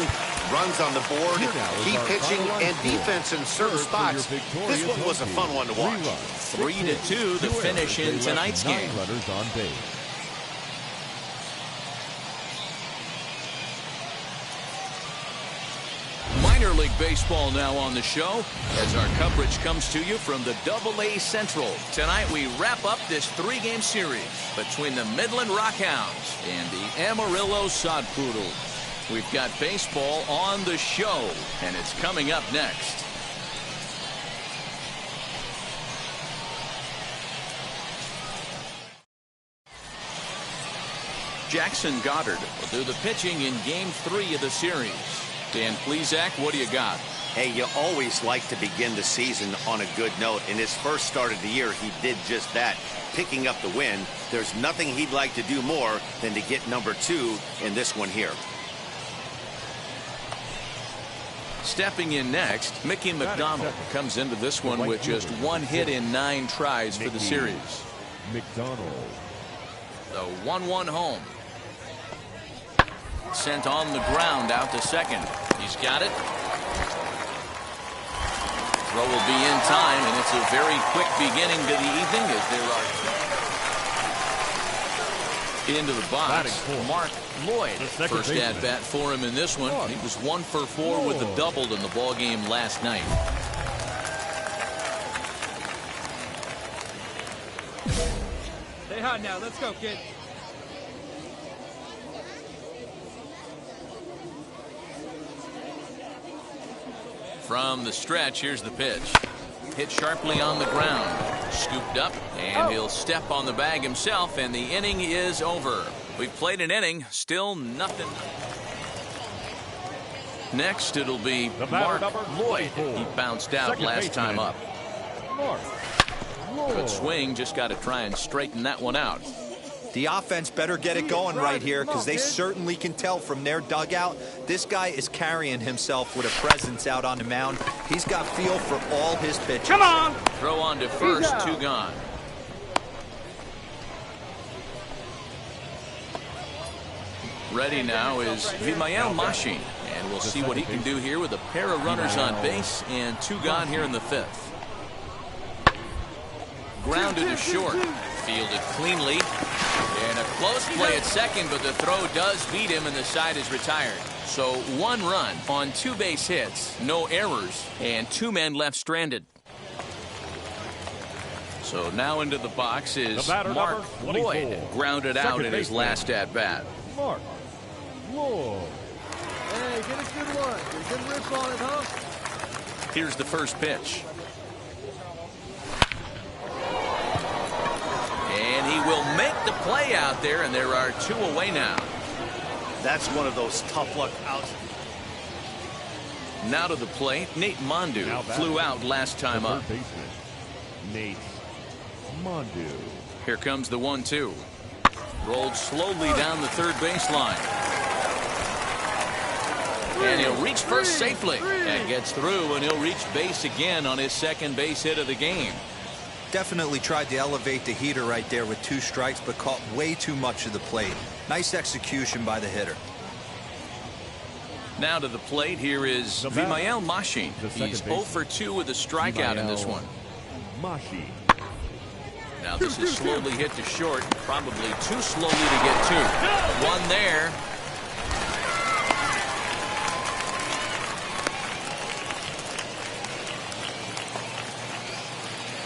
runs on the board, key pitching, and defense in certain spots. This one was a fun one to watch. 3-2 the finish in tonight's game. Runners on base. Minor League Baseball now on the show as our coverage comes to you from the AA Central. Tonight we wrap up this 3-game series between the Midland Rockhounds and the Amarillo Sod Poodles. We've got baseball on the show, and it's coming up next. Jackson Goddard will do the pitching in Game 3 of the series. Dan Plesac, what do you got? Hey, you always like to begin the season on a good note. In his first start of the year, he did just that, picking up the win. There's nothing he'd like to do more than to get number 2 in this one here. Stepping in next, Mickey McDonald comes into this one with just 1 hit in 9 tries for the series. McDonald. The 1-1 home. Sent on the ground out to second. He's got it. Throw will be in time, and it's a very quick beginning to the evening as there are into the box. Mark Lloyd, first at bat for him in this one. He was 1 for 4 with a double in the ball game last night. Stay hot now. Let's go, kid. From the stretch, here's the pitch. Hit sharply on the ground. Scooped up, and he'll step on the bag himself, and the inning is over. We've played an inning, still nothing. Next, it'll be Mark Lloyd. He bounced out last time up. Good swing, just got to try and straighten that one out. The offense better get it going right here because they certainly can tell from their dugout this guy is carrying himself with a presence out on the mound. He's got feel for all his pitches. Come on! Throw on to first, 2 gone. Ready now is Vimael Machin, and we'll see what he can do here with a pair of runners on base and 2 gone here in the 5th. Grounded to short. Fielded cleanly. And a close play at second, but the throw does beat him, and the side is retired. So 1 run on 2 base hits, no errors, and 2 men left stranded. So now into the box is Mark Lloyd, grounded out in his last at-bat. Mark Lloyd. Hey, get a good one. Get a good rip on it, huh? Here's the first pitch. And he will make the play out there, and there are 2 away now. That's one of those tough luck outs. Now to the plate, Nate Mondu flew out last time up. Nate Mondu. Here comes the 1-2. Rolled slowly down the third baseline. And he'll reach first safely. And gets through, and he'll reach base again on his second base hit of the game. Definitely tried to elevate the heater right there with 2 strikes, but caught way too much of the plate. Nice execution by the hitter. Now to the plate, here is Vimael Machin. He's 0 for 2 with a strikeout in this one. Machin. Now this is slowly hit to short, probably too slowly to get to. 1 there.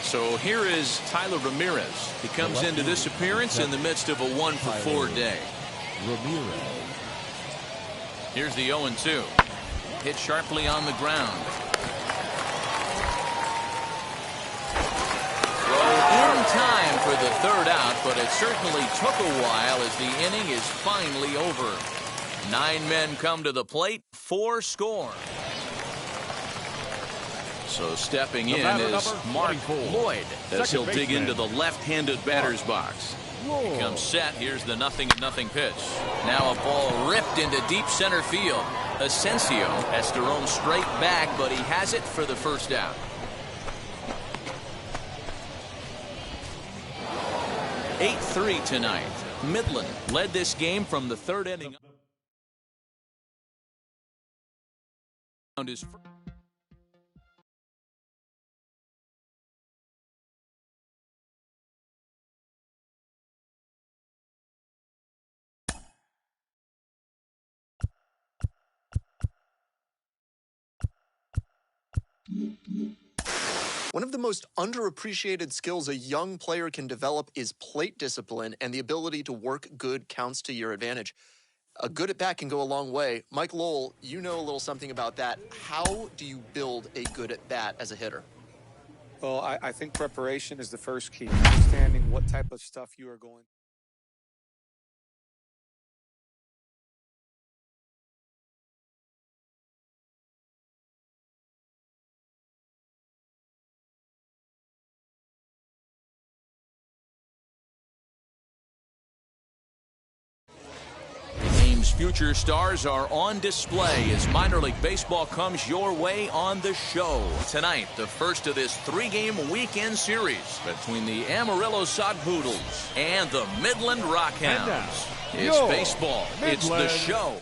So here is Tyler Ramirez. He comes into this appearance in the midst of a 1 for 4 day. Ramirez. Here's the 0-2. Hit sharply on the ground. Throw in time for the 3rd out, but it certainly took a while as the inning is finally over. 9 men come to the plate, 4 score. So stepping in is Mark Lloyd as he'll dig into the left-handed batter's box. He comes set. Here's the 0-0 pitch. Now a ball ripped into deep center field. Asensio has to roam straight back, but he has it for the first out. (8-3) tonight. Midland led this game from the 3rd inning. One of the most underappreciated skills a young player can develop is plate discipline and the ability to work good counts to your advantage. A good at-bat can go a long way. Mike Lowell, you know a little something about that. How do you build a good at-bat as a hitter? Well, I think preparation is the first key. Understanding what type of stuff you are going. Future stars are on display as minor league baseball comes your way on the show. Tonight, the first of this 3-game weekend series between the Amarillo Sod Poodles and the Midland Rockhounds. It's baseball. It's the show.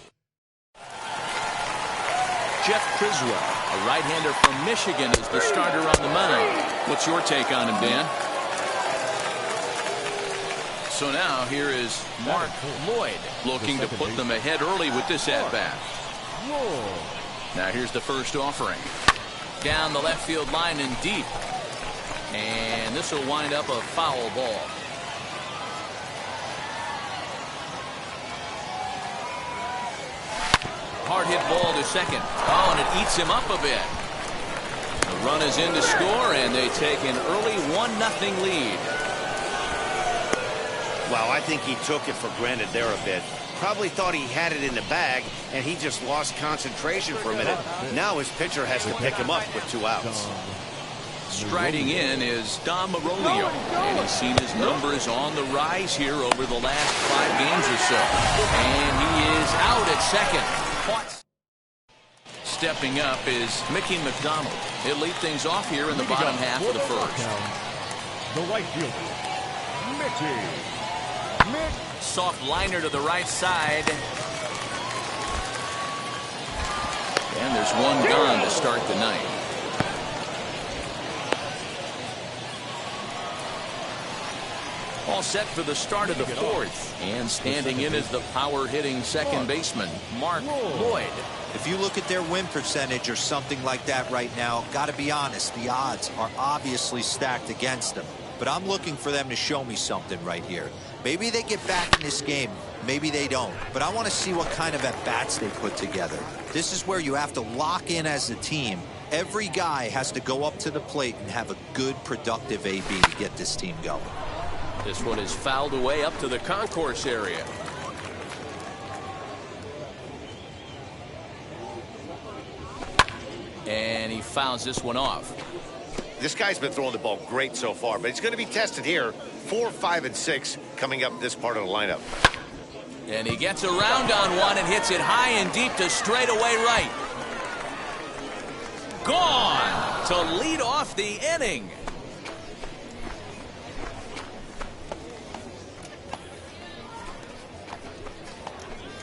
Jeff Criswell A right-hander from Michigan is the starter on the mound. What's your take on him, Dan? So now here is Mark Lloyd looking to put them ahead early with this at-bat. Now here's the first offering. Down the left field line and deep. And this will wind up a foul ball. Hard hit ball to second. Oh, and it eats him up a bit. The run is in to score, and they take an early 1-0 lead. Wow, I think he took it for granted there a bit. Probably thought he had it in the bag, and he just lost concentration for a minute. Now his pitcher has to pick him up with 2 outs. Striding in is Dom Marolio, and he's seen his numbers on the rise here over the last 5 games or so. And he is out at second. Stepping up is Mickey McDonald. He'll lead things off here in the bottom half of the first. The right fielder, Mickey. Soft liner to the right side. And there's one gone to start the night. All set for the start of the fourth. And standing in is the power-hitting second baseman, Mark Lloyd. If you look at their win percentage or something like that right now, got to be honest, the odds are obviously stacked against them. But I'm looking for them to show me something right here. Maybe they get back in this game. Maybe they don't. But I want to see what kind of at-bats they put together. This is where you have to lock in as a team. Every guy has to go up to the plate and have a good, productive AB to get this team going. This one is fouled away up to the concourse area. And he fouls this one off. This guy's been throwing the ball great so far, but he's going to be tested here. 4, 5, and 6 coming up this part of the lineup. And he gets around on one and hits it high and deep to straightaway right. Gone to lead off the inning.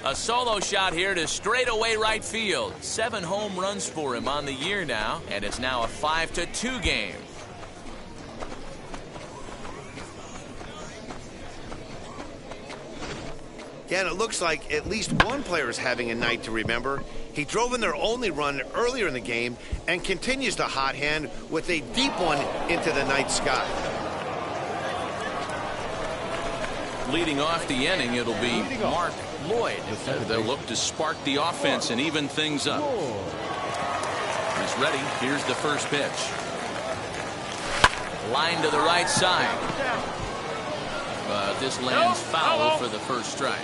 A solo shot here to straightaway right field. 7 home runs for him on the year now, and it's now a 5-2 game. Yeah, and it looks like at least one player is having a night to remember. He drove in their only run earlier in the game and continues to hot hand with a deep one into the night sky. Leading off the inning, it'll be Mark Lloyd. They'll look to spark the offense and even things up. He's ready. Here's the first pitch. Line to the right side. But this lands foul for the first strike.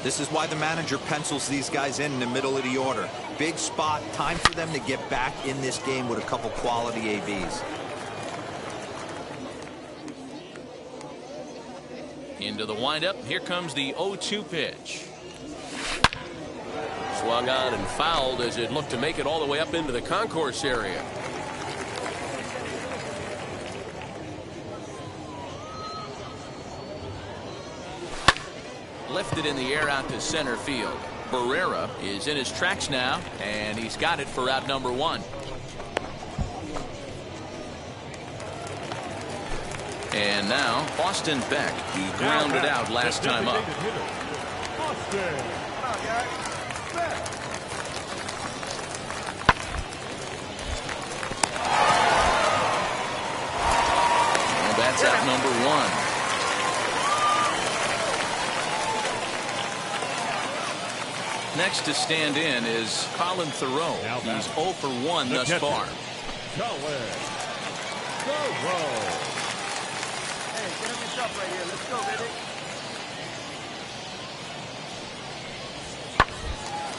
This is why the manager pencils these guys in the middle of the order. Big spot. Time for them to get back in this game with a couple quality ABs. Into the windup. Here comes the 0-2 pitch. Swung on and fouled as it looked to make it all the way up into the concourse area. Lifted in the air out to center field. Barrera is in his tracks now, and he's got it for out number 1. And now Austin Beck, he grounded out last time up. And that's out number 1. Next to stand in is Colin Thoreau. He's 0 for 1 thus far. Right here. Let's go, baby.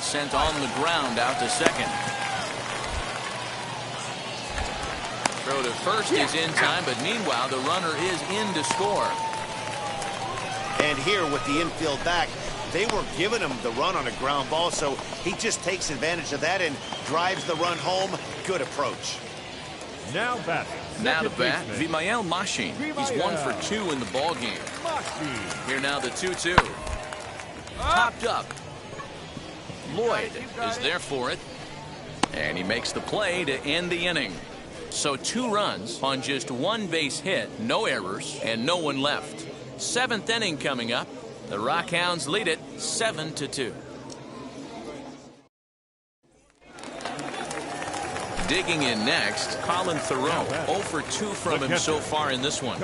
Sent on the ground out to second. Throw to first is in time, but meanwhile the runner is in to score. And here with the infield back, they were giving him the run on a ground ball, so he just takes advantage of that and drives the run home. Good approach. Now batting. Now to bat, Vimael Machin. He's 1 for 2 in the ball game. Here now the 2-2. Popped up. Lloyd is there for it. And he makes the play to end the inning. So 2 runs on just 1 base hit, no errors, and no one left. 7th inning coming up. The Rockhounds lead it 7-2. Digging in next, Colin Thoreau. 0 for 2 from him so far in this one.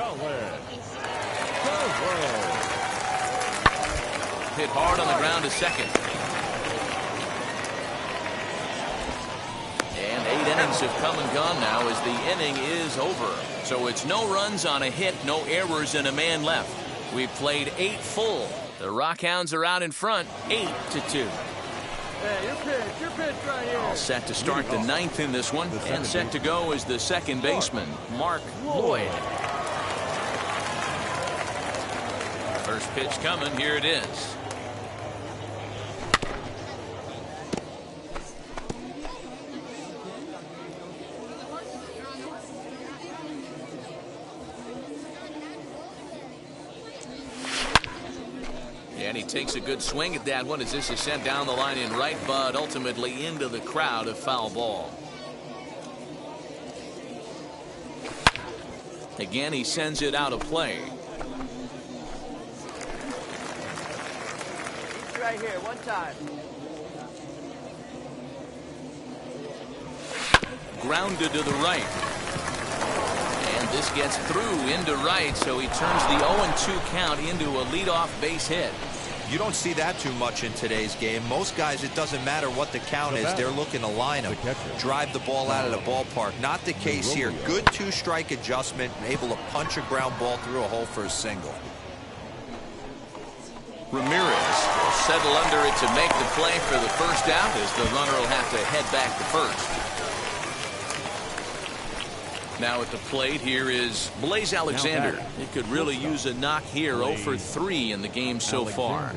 Hit hard on the ground to second. And 8 innings have come and gone now as the inning is over. So it's no runs on a hit, no errors, and a man left. We've played 8 full. The Rockhounds are out in front, 8-2. Hey, your pitch right here. All set to start the 9th in this one. And set to go is the second baseman, Mark Lloyd. First pitch coming, here it is. And he takes a good swing at that one as this is sent down the line in right, but ultimately into the crowd, a foul ball. Again, he sends it out of play. Right here, one time. Grounded to the right. And this gets through into right, so he turns the 0-2 count into a leadoff base hit. You don't see that too much in today's game. Most guys, it doesn't matter what the count is. They're looking to line them, drive the ball out of the ballpark. Not the case here. Good 2-strike adjustment, able to punch a ground ball through a hole for a single. Ramirez will settle under it to make the play for the first out as the runner will have to head back to first. Now at the plate here is Blaze Alexander. He could really use a knock here. 0 for 3 in the game so far.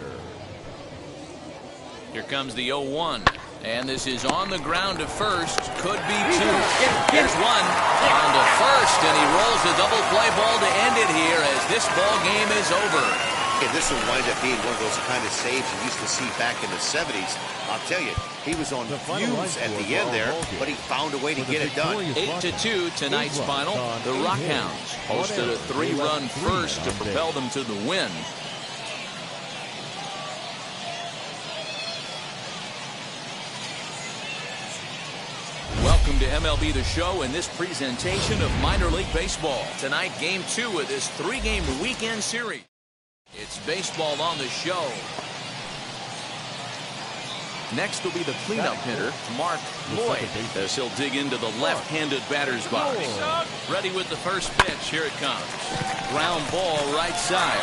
Here comes the 0-1. And this is on the ground to first. Could be 2. Here's 1. On to first. And he rolls a double play ball to end it here as this ball game is over. If this will wind up being one of those kind of saves you used to see back in the 70s, I'll tell you, he was on fumes at the end there, but he found a way to get it done. 8-2 tonight's final. The Rockhounds hosted a 3-run first to propel them to the win. Welcome to MLB The Show and this presentation of minor league baseball. Tonight, Game 2 of this 3-game weekend series. It's baseball on the show. Next will be the cleanup hitter, Mark Lloyd, as he'll dig into the left-handed batter's box. Ready with the first pitch. Here it comes. Ground ball right side.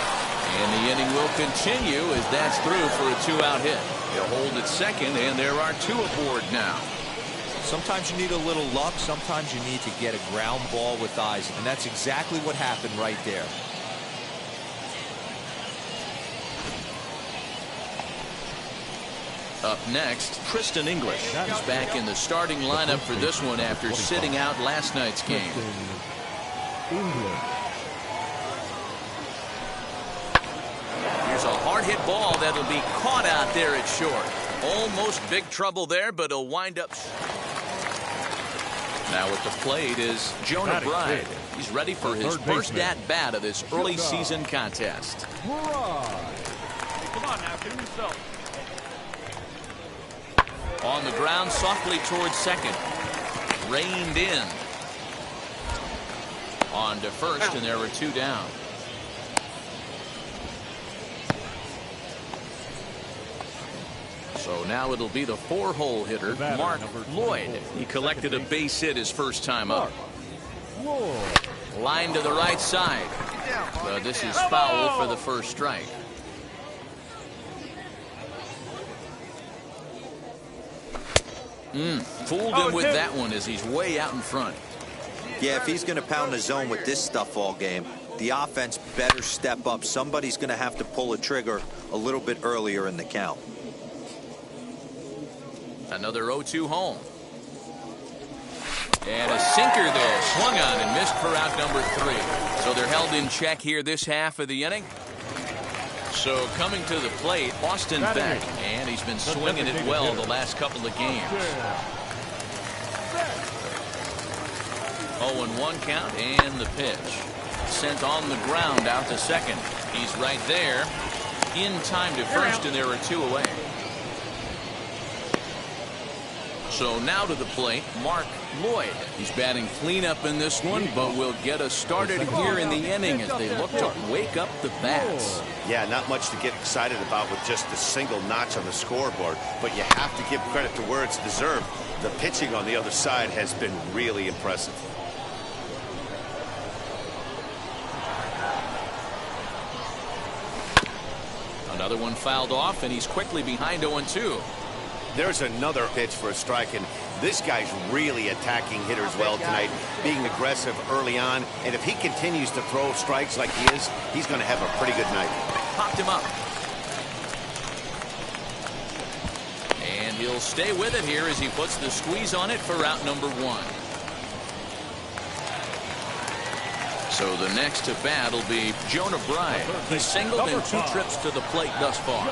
And the inning will continue as that's through for a 2-out hit. He'll hold at second, and there are 2 aboard now. Sometimes you need a little luck. Sometimes you need to get a ground ball with eyes. And that's exactly what happened right there. Up next, Tristan English. He's back in the starting lineup for this one after sitting out last night's game. Here's a hard hit ball that'll be caught out there at short. Almost big trouble there, but he'll wind up. Now at the plate is Jonah Bride. He's ready for his first at-bat of this early season contest. Come on now, do yourself. On the ground, softly towards second. Reined in. On to first, and there were 2 down. So now it'll be the 4-hole hitter, Mark Lloyd. He collected a base hit his first time up. Line to the right side. But this is foul for the first strike. Fooled him with that one as he's way out in front. Yeah, if he's going to pound the zone with this stuff all game, the offense better step up. Somebody's going to have to pull a trigger a little bit earlier in the count. Another 0-2 home. And a sinker there, swung on and missed for out number 3. So they're held in check here this half of the inning. So coming to the plate, Austin Beck, and he's been swinging it well the last couple of games. 0-1 count and the pitch. Sent on the ground out to second. He's right there. In time to first, and there are 2 away. So now to the plate, Mark Lloyd. He's batting cleanup in this one, but will get us started here in the inning as they look to wake up the bats. Yeah, not much to get excited about with just a single notch on the scoreboard, but you have to give credit to where it's deserved. The pitching on the other side has been really impressive. Another one fouled off, and he's quickly behind 0-2. There's another pitch for a strike, and this guy's really attacking hitters well tonight, being aggressive early on, and if he continues to throw strikes like he is, he's going to have a pretty good night. Popped him up. And he'll stay with it here as he puts the squeeze on it for out number 1. So the next to bat will be Jonah Bride. He's singled in 2 trips to the plate thus far.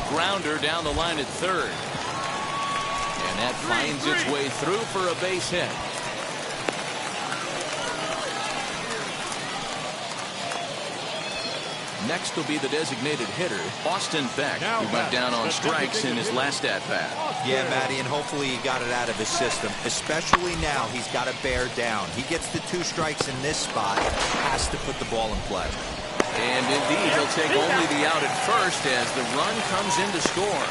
Grounder down the line at third. And that finds its way through for a base hit. Next will be the designated hitter, Austin Beck, who went down on strikes in his last at-bat. Yeah, Matty, and hopefully he got it out of his system. Especially now, he's got to bear down. He gets the 2 strikes in this spot, has to put the ball in play. And indeed, he'll take only the out at first as the run comes in to score.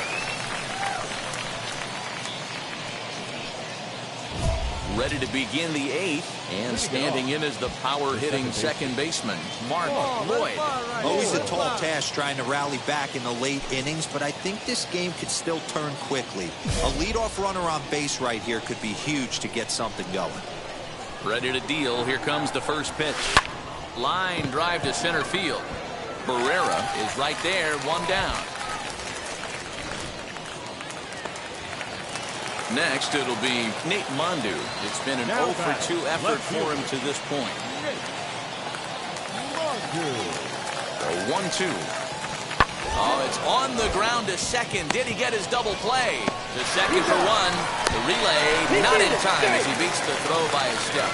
Ready to begin the 8th, and standing in as the power-hitting second baseman, Mark Lloyd. Always a tall task trying to rally back in the late innings, but I think this game could still turn quickly. A leadoff runner on base right here could be huge to get something going. Ready to deal. Here comes the first pitch. Line drive to center field. Barrera is right there, 1 down. Next, it'll be Nate Mondu. It's been an 0 for 2 effort for him to this point. A 1-2. Oh, it's on the ground to second. Did he get his double play? To second for 1. The relay not in time as he beats the throw by a step.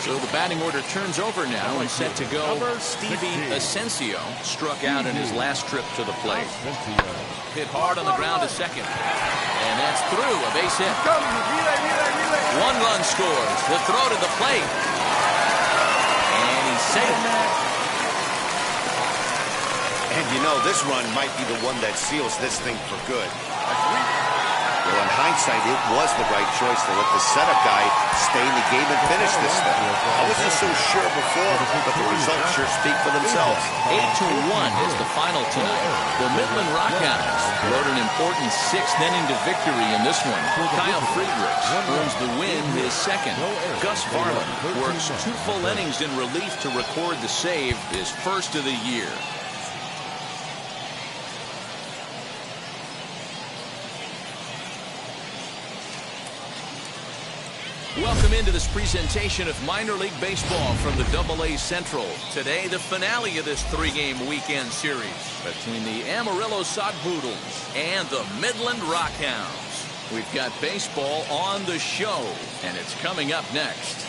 So the batting order turns over now and set to go. Stevie Asensio struck out in his last trip to the plate. Hit hard on the ground to second. And that's through, a base hit. 1 run scores. The throw to the plate. And he's safe. And you know, this run might be the one that seals this thing for good. Well, in hindsight, it was the right choice to let the setup guy stay in the game and finish this thing. I wasn't so sure before, but the results sure speak for themselves. 8-1 is the final tonight. The Midland Rockhounds rode an important 6th inning to victory in this one. Kyle Friedrichs earns the win, his second. Gus Farland works 2 full innings in relief to record the save, his first of the year. Welcome into this presentation of minor league baseball from the AA Central. Today, the finale of this 3-game weekend series between the Amarillo Sodpoodles and the Midland Rockhounds. We've got baseball on the show, and it's coming up next.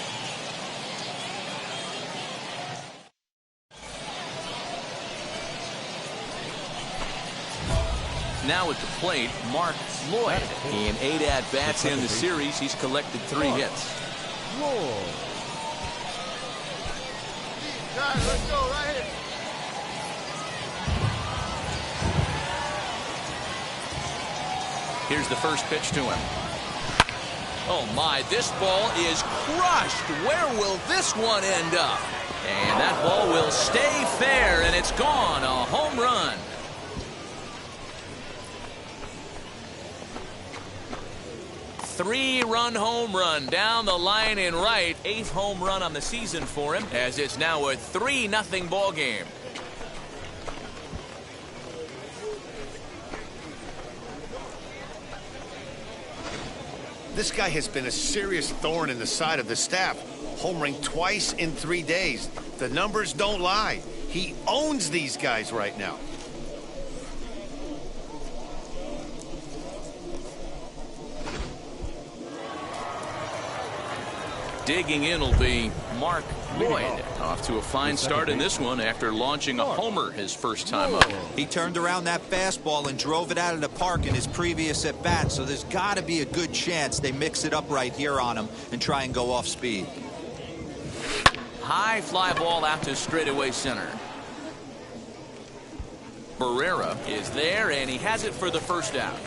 Now at the plate, Mark Lloyd. In 8 at-bats in the series, he's collected 3 hits. Let's go right here. Here's the first pitch to him. Oh my, this ball is crushed. Where will this one end up? And that ball will stay fair, and it's gone. A home run. Three-run home run down the line in right. 8th home run on the season for him, as it's now a 3-0 ball game. This guy has been a serious thorn in the side of the staff, homering twice in 3 days. The numbers don't lie. He owns these guys right now. Digging in will be Mark Lloyd. Off to a fine start in this one after launching a homer his first time up. He turned around that fastball and drove it out of the park in his previous at-bat, so there's got to be a good chance they mix it up right here on him and try and go off speed. High fly ball out to straightaway center. Barrera is there, and he has it for the first out.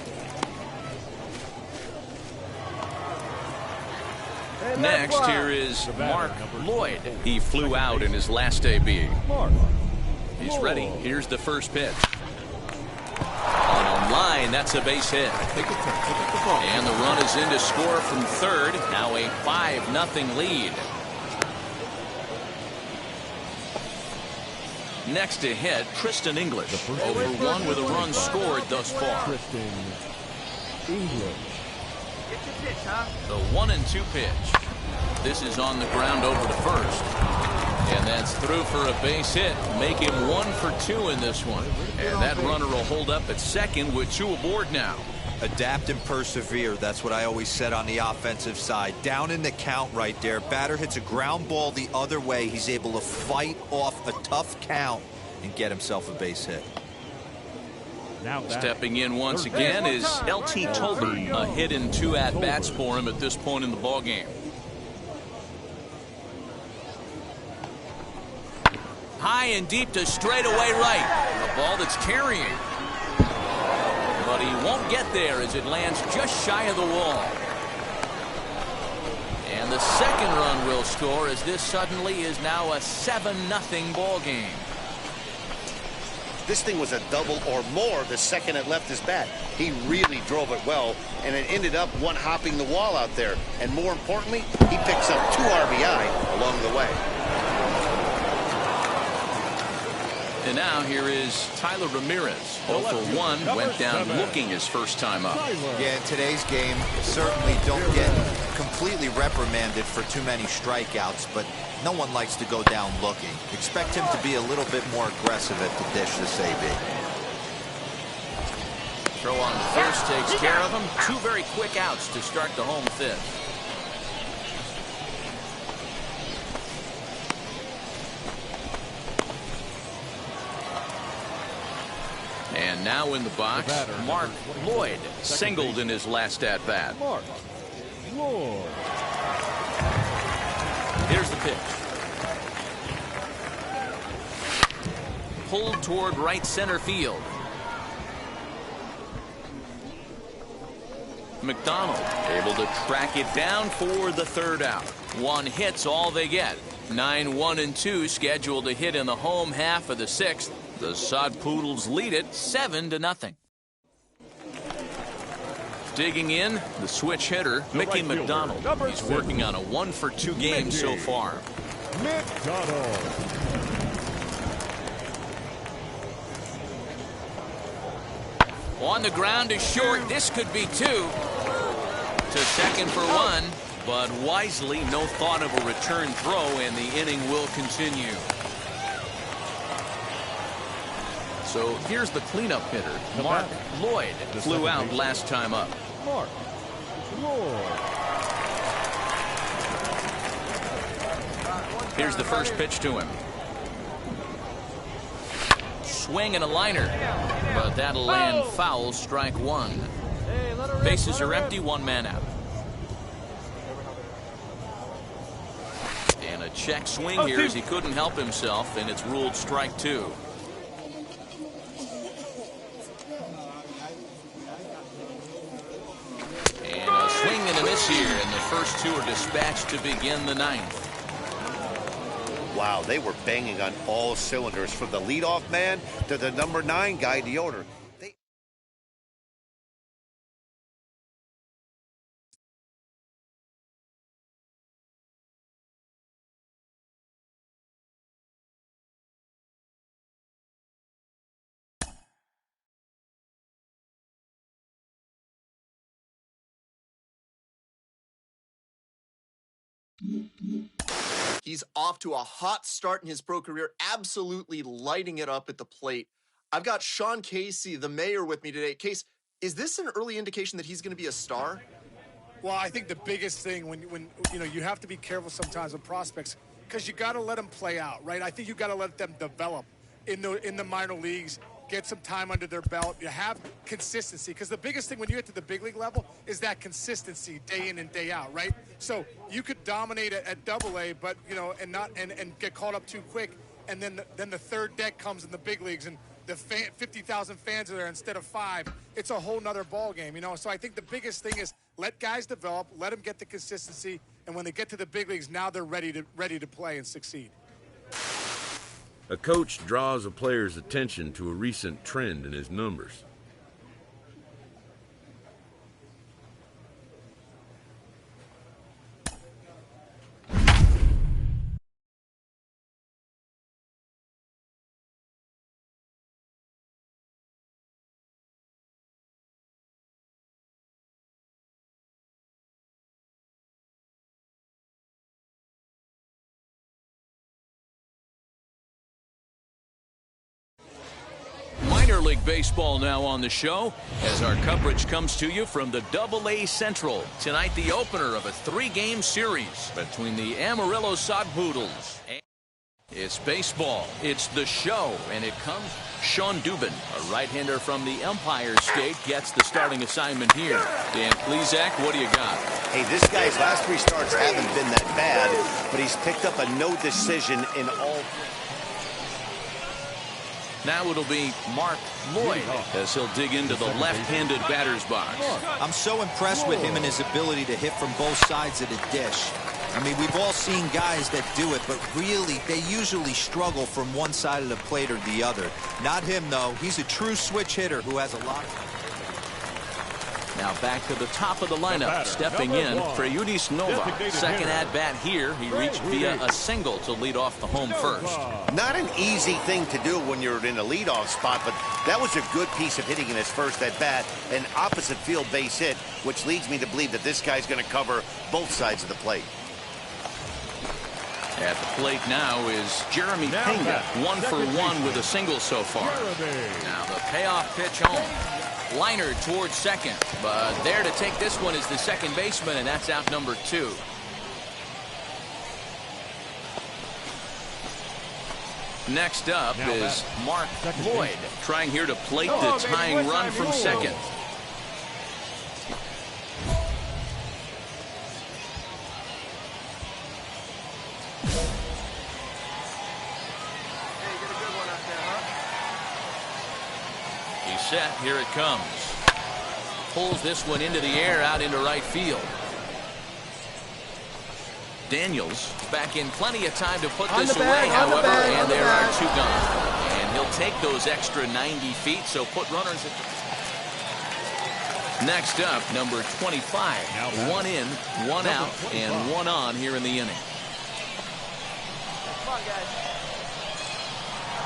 Next, here is Mark Lloyd. He flew out in his last AB. He's ready. Here's the first pitch. On a line, that's a base hit. And the run is in to score from third. Now a 5-0 lead. Next to hit, Tristan English. Over 1 with a run scored thus far. Tristan English. The 1-2 pitch. This is on the ground over to first. And that's through for a base hit. Make him 1 for 2 in this one. And that runner will hold up at second with 2 aboard now. Adapt and persevere. That's what I always said on the offensive side. Down in the count right there. Batter hits a ground ball the other way. He's able to fight off a tough count and get himself a base hit. Now stepping in once again is L.T. Tolbert. A hit in 2 at-bats for him at this point in the ballgame. High and deep to straightaway right. A ball that's carrying. But he won't get there as it lands just shy of the wall. And the second run will score as this suddenly is now a 7-0 ball game. This thing was a double or more the second it left his bat. He really drove it well, and it ended up one-hopping the wall out there. And more importantly, he picks up 2 RBI along the way. And now here is Tyler Ramirez. 0 for 1, went down looking his first time up. Yeah, in today's game, certainly don't get completely reprimanded for too many strikeouts, but no one likes to go down looking. Expect him to be a little bit more aggressive at the dish this AB. Throw on first takes care of him. 2 very quick outs to start the home 5th. And now in the box, Mark Lloyd singled in his last at-bat. Mark Lloyd. Here's the pitch. Pulled toward right center field. McDonald able to track it down for the third out. 1 hit's all they get. 9, 1, and 2 scheduled to hit in the home half of the 6th. The Sod Poodles lead it 7-0. Digging in, the switch hitter, Mickey McDonald. He's working on a 1 for 2 game so far. McDonald. On the ground is short. This could be 2. To second for 1, but wisely, no thought of a return throw, and the inning will continue. So here's the cleanup hitter, Mark Lloyd. Flew out last time up. Mark Lloyd. Here's the first pitch to him. Swing and a liner, but that'll land foul, strike 1. Bases are empty, 1 man out. And a check swing here as he couldn't help himself, and it's ruled strike 2. And a swing and a miss here, and the first 2 are dispatched to begin the 9th. Wow, they were banging on all cylinders from the leadoff man to the number 9 guy, the owner. He's off to a hot start in his pro career, absolutely lighting it up at the plate. I've got Sean Casey, the mayor, with me today. Case, is this an early indication that he's going to be a star? Well, I think the biggest thing when you know, you have to be careful sometimes with prospects because you got to let them play out, right? I think you got to let them develop in the minor leagues, get some time under their belt. You have consistency because the biggest thing when you get to the big league level is that consistency day in and day out, right? So you could dominate at Double-A, but you know, and get caught up too quick, and then the third deck comes in the big leagues and the 50,000 fans are there instead of 5. It's a whole nother ball game, you know. So I think the biggest thing is let guys develop, let them get the consistency, and when they get to the big leagues, now they're ready to play and succeed. A coach draws a player's attention to a recent trend in his numbers. Minor League Baseball now on the show as our coverage comes to you from the Double-A Central. Tonight, the opener of a 3-game series between the Amarillo Sodpoodles. It's baseball. It's the show, and it comes. Sean Dubin, a right-hander from the Empire State, gets the starting assignment here. Dan Plesac, what do you got? Hey, this guy's last 3 starts haven't been that bad, but he's picked up a no decision in all. Now it'll be Mark Lloyd as he'll dig into the left-handed batter's box. I'm so impressed with him and his ability to hit from both sides of the dish. I mean, we've all seen guys that do it, but really, they usually struggle from one side of the plate or the other. Not him, though. He's a true switch hitter who has a lot of... Now back to the top of the lineup, stepping in, Freyudis Nova. Second at-bat here, he reached via a single to lead off the home first. Not an easy thing to do when you're in a leadoff spot, but that was a good piece of hitting in his first at-bat, an opposite field base hit, which leads me to believe that this guy's going to cover both sides of the plate. At the plate now is Jeremy Pinga, 1 for 1 with a single so far. Now the payoff pitch home. Liner towards second, but there to take this one is the second baseman, and that's out number 2. Next up is Mark Lloyd, trying here to plate the tying run from second. Set, here it comes. Pulls this one into the air out into right field. Daniels back in plenty of time to put this away, however, and there are 2 gone. And he'll take those extra 90 feet, so put runners at the... Next up, number 25. 1 in, 1 out, and 1 on here in the inning. Come on, guys.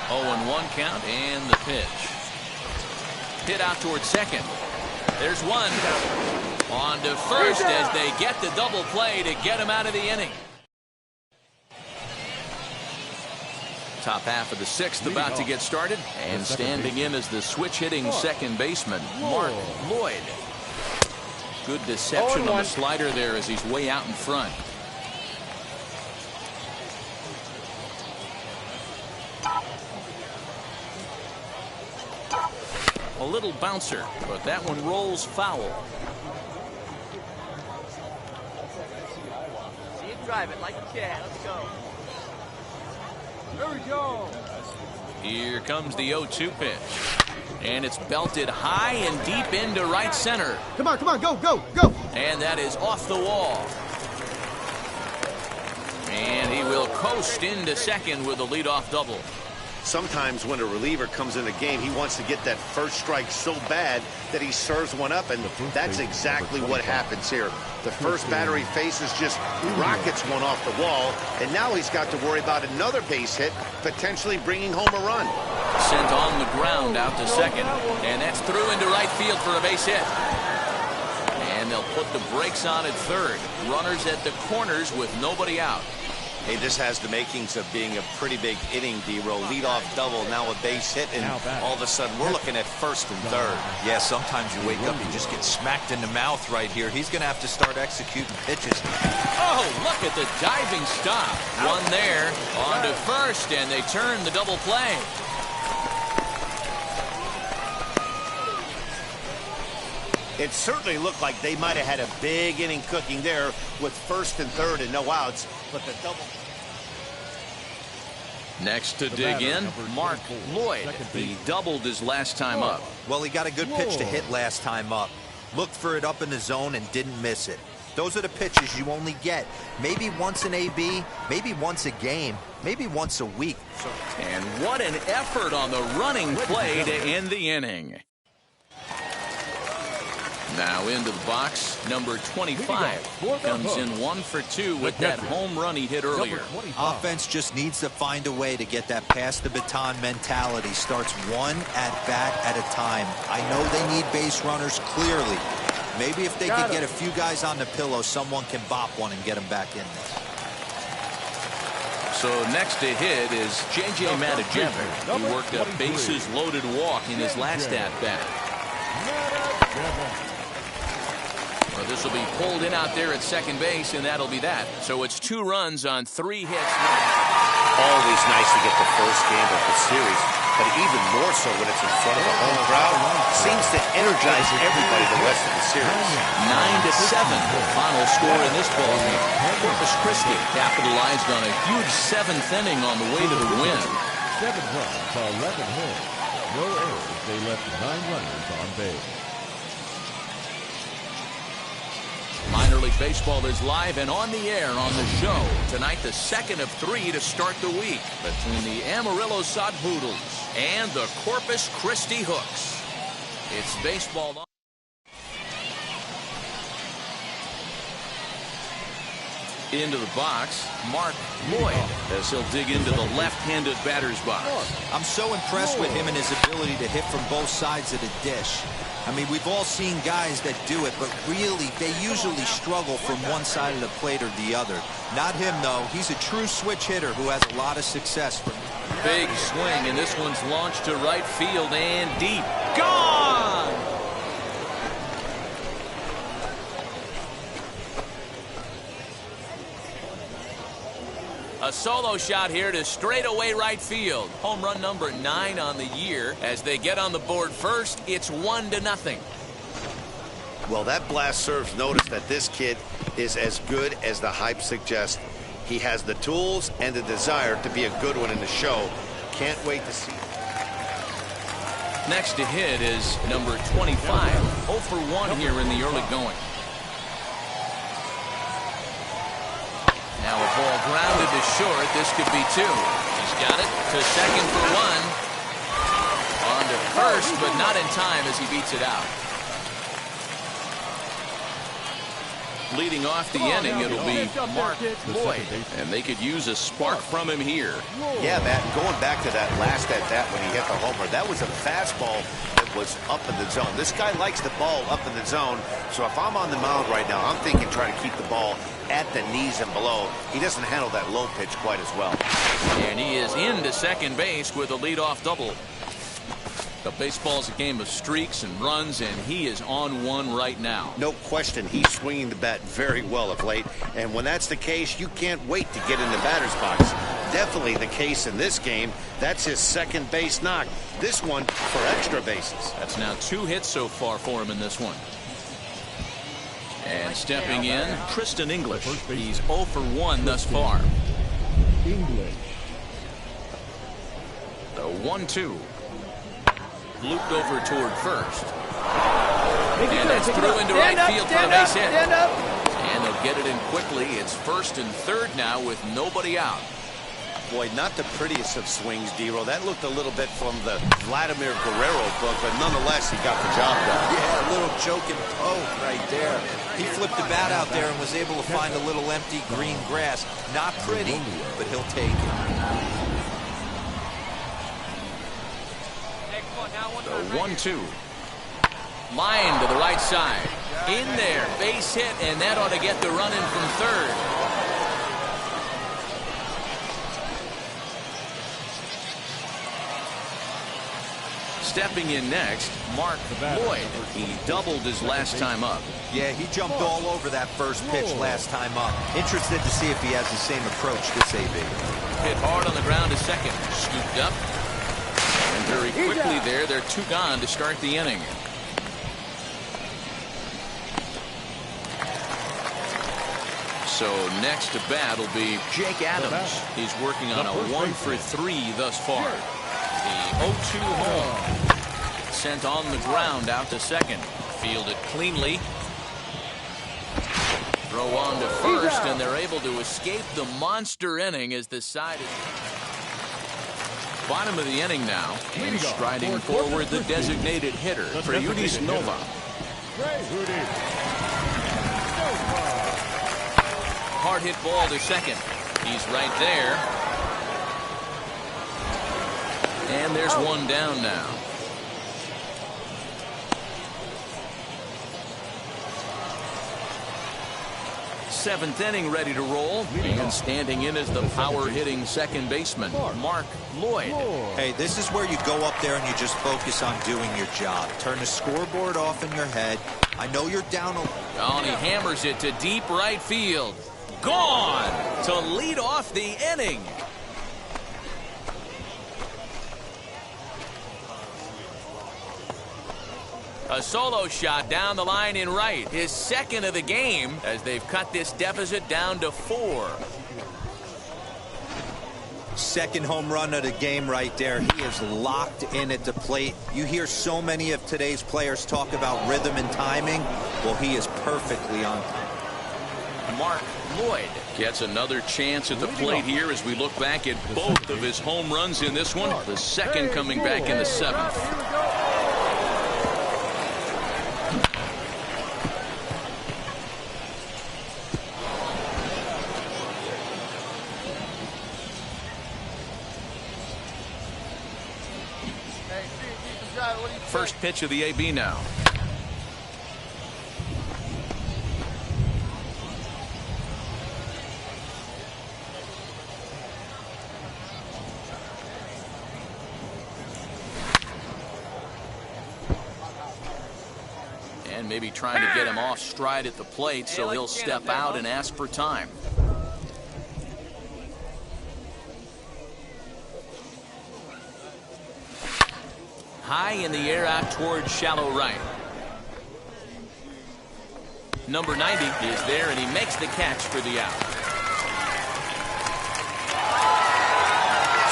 0-1 count, and the pitch. Hit out towards second. There's one. On to first as they get the double play to get him out of the inning. Top half of the 6th about to get started. And standing in as the switch-hitting second baseman, Mark Lloyd. Good deception on the slider there as he's way out in front. A little bouncer, but that one rolls foul. See it drive it like you can. Let's go. There we go. Here comes the 0-2 pitch. And it's belted high and deep into right center. Come on, go, go, go. And that is off the wall. And he will coast into second with a leadoff double. Sometimes when a reliever comes in a game, he wants to get that first strike so bad that he serves one up, and that's exactly what happens here. The first batter he faces just rockets one off the wall, and now he's got to worry about another base hit, potentially bringing home a run. Sent on the ground out to second, and that's through into right field for a base hit. And they'll put the brakes on at third. Runners at the corners with nobody out. Hey, this has the makings of being a pretty big inning, D-Row. Leadoff double, now a base hit, and all of a sudden we're looking at first and third. Yeah, sometimes you wake up and just get smacked in the mouth right here. He's going to have to start executing pitches. Oh, look at the diving stop. One there, on to first, and they turn the double play. It certainly looked like they might have had a big inning cooking there with first and third and no outs, but the double. Next to dig in, Mark Lloyd. He doubled his last time up. Well, he got a good pitch to hit last time up. Looked for it up in the zone and didn't miss it. Those are the pitches you only get. Maybe once an AB, maybe once a game, maybe once a week. And what an effort on the running play to end the inning. Now into the box, number 25 comes in 1 for 2 with that home run he hit earlier. Offense just needs to find a way to get that pass the baton mentality. Starts one at bat at a time. I know they need base runners clearly. Maybe if they could get a few guys on the pillow, someone can bop one and get them back in there. So next to hit is J.J. Matajevic. He worked a bases loaded walk in his last at bat. Well, this will be pulled in out there at second base, and that'll be that. So it's 2 runs on 3 hits. Always nice to get the first game of the series, but even more so when it's in front of a home crowd. Seems to energize everybody the rest of the series. 9-7, the final score in this ballgame. Corpus Christi capitalized on a huge 7th inning on the way to the win. 7 runs, 11 hits. No errors. They left 9 runners on base. Minor League Baseball is live and on the air on the show. Tonight, the second of 3 to start the week between the Amarillo Sod Poodles and the Corpus Christi Hooks. It's baseball on. Into the box, Mark Lloyd, as he'll dig into the left-handed batter's box. I'm so impressed with him and his ability to hit from both sides of the dish. I mean, we've all seen guys that do it, but really, they usually struggle from one side of the plate or the other. Not him, though. He's a true switch hitter who has a lot of success. Big swing, and this one's launched to right field and deep. Gone! A solo shot here to straightaway right field. Home run number 9 on the year. As they get on the board first, it's 1-0. Well, that blast serves notice that this kid is as good as the hype suggests. He has the tools and the desire to be a good one in the show. Can't wait to see. Next to hit is number 25. 0 for 1 here in the early going. Now a ball grounded to short. This could be 2. He's got it to second for 1. On to first, but not in time as he beats it out. Leading off the inning, it'll be Mark Lloyd, and they could use a spark from him here. Yeah, Matt, going back to that last at-bat when he hit the homer, that was a fastball that was up in the zone. This guy likes the ball up in the zone, so if I'm on the mound right now, I'm thinking trying to keep the ball at the knees and below. He doesn't handle that low pitch quite as well. And he is into second base with a leadoff double. The baseball's a game of streaks and runs, and he is on one right now. No question, he's swinging the bat very well of late, and when that's the case, you can't wait to get in the batter's box. Definitely the case in this game. That's his second base knock. This one for extra bases. That's now 2 hits so far for him in this one. And stepping in, Tristan English. He's 0 for 1 thus far. English. The 1-2. Looped over toward first. And that's through into right field for a base hit. And they'll get it in quickly. It's first and third now with nobody out. Boy, not the prettiest of swings, D-Row. That looked a little bit from the Vladimir Guerrero book, but nonetheless, he got the job done. Yeah, a little choking poke right there. He flipped the bat out there and was able to find a little empty green grass. Not pretty, but he'll take it. The 1-2. Line to the right side. In there. Base hit, and that ought to get the run in from third. Stepping in next, Mark Lloyd. He doubled his last time up. Yeah, he jumped all over that first pitch last time up. Interested to see if he has the same approach this AB. Hit hard on the ground to second. Scooped up. And very quickly there, they're 2 gone to start the inning. So next to bat will be Jake Adams. He's working on a 1-for-3 thus far. The 0-2 home. Sent on the ground out to second. Fielded cleanly. Throw on to first, and they're able to escape the monster inning as the side is... Bottom of the inning now. And striding forward the designated hitter, Preudice Nova. Hard hit ball to second. He's right there. And there's one down now. Seventh inning ready to roll. And standing in as the power-hitting second baseman, Mark Lloyd. Hey, this is where you go up there and you just focus on doing your job. Turn the scoreboard off in your head. I know you're down. Oh, and he hammers it to deep right field. Gone to lead off the inning. A solo shot down the line in right. His second of the game as they've cut this deficit down to 4. Second home run of the game right there. He is locked in at the plate. You hear so many of today's players talk about rhythm and timing. Well, he is perfectly on time. Mark Lloyd gets another chance at the plate here as we look back at both of his home runs in this one. The second coming back in the 7th. First pitch of the AB now. And maybe trying to get him off stride at the plate, so he'll step out and ask for time. High in the air out towards shallow right. Number 90 is there, and he makes the catch for the out.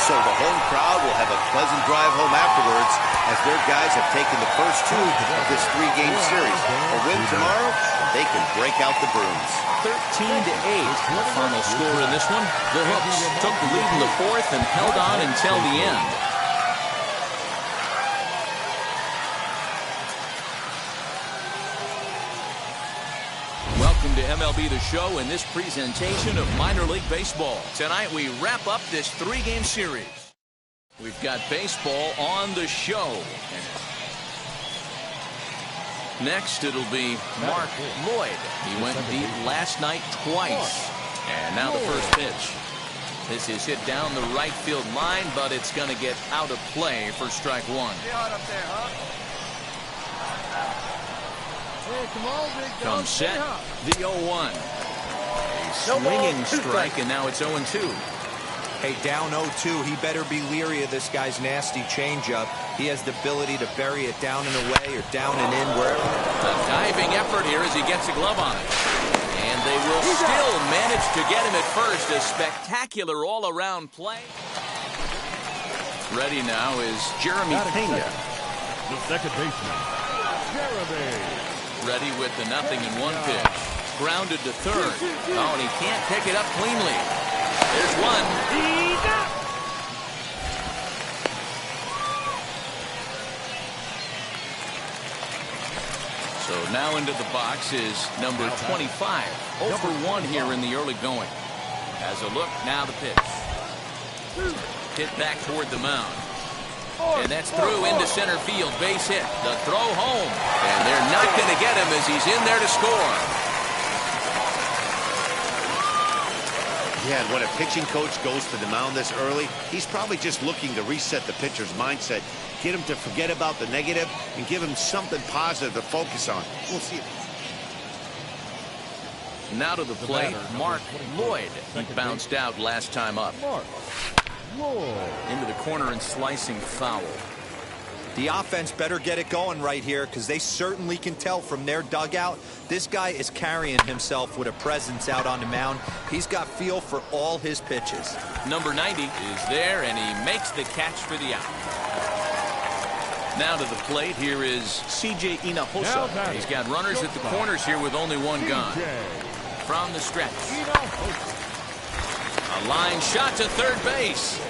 So the home crowd will have a pleasant drive home afterwards as their guys have taken the first 2 of this 3-game series. A win tomorrow, they can break out the brooms. 13-8, the final score in this one. The Hooks took the lead in the 4th and held on until the end. Welcome to MLB The Show in this presentation of minor league baseball. Tonight we wrap up this 3-game series. We've got baseball on the show. Next it'll be Mark Lloyd. He went deep last night twice. And now the first pitch. This is hit down the right field line, but it's going to get out of play for strike 1. Come set, the 0-1. A swinging strike, and now it's 0-2. Hey, down 0-2, he better be leery of this guy's nasty changeup. He has the ability to bury it down and away or down and in, wherever. A diving effort here as he gets a glove on it. And they will still manage to get him at first. A spectacular all-around play. Ready now is Jeremy Pena. The second baseman, Jeremy. Ready with the 0-1 pitch. Grounded to third. Oh, and he can't pick it up cleanly. There's one. So now into the box is number 25. 0 for 1 here in the early going. As a look, now the pitch. Hit back toward the mound. And that's through into center field. Base hit. The throw home. And they're not going to get him as he's in there to score. Yeah, and when a pitching coach goes to the mound this early, he's probably just looking to reset the pitcher's mindset, get him to forget about the negative, and give him something positive to focus on. We'll see. Now to the plate, Mark Lloyd. He bounced out last time up. Into the corner and slicing foul. The offense better get it going right here, because they certainly can tell from their dugout this guy is carrying himself with a presence out on the mound. He's got feel for all his pitches. Number 90 is there, and he makes the catch for the out. Now to the plate, here is C.J. Hinojosa. He's got runners at the corners here with only one gone. From the stretch. A line shot to third base.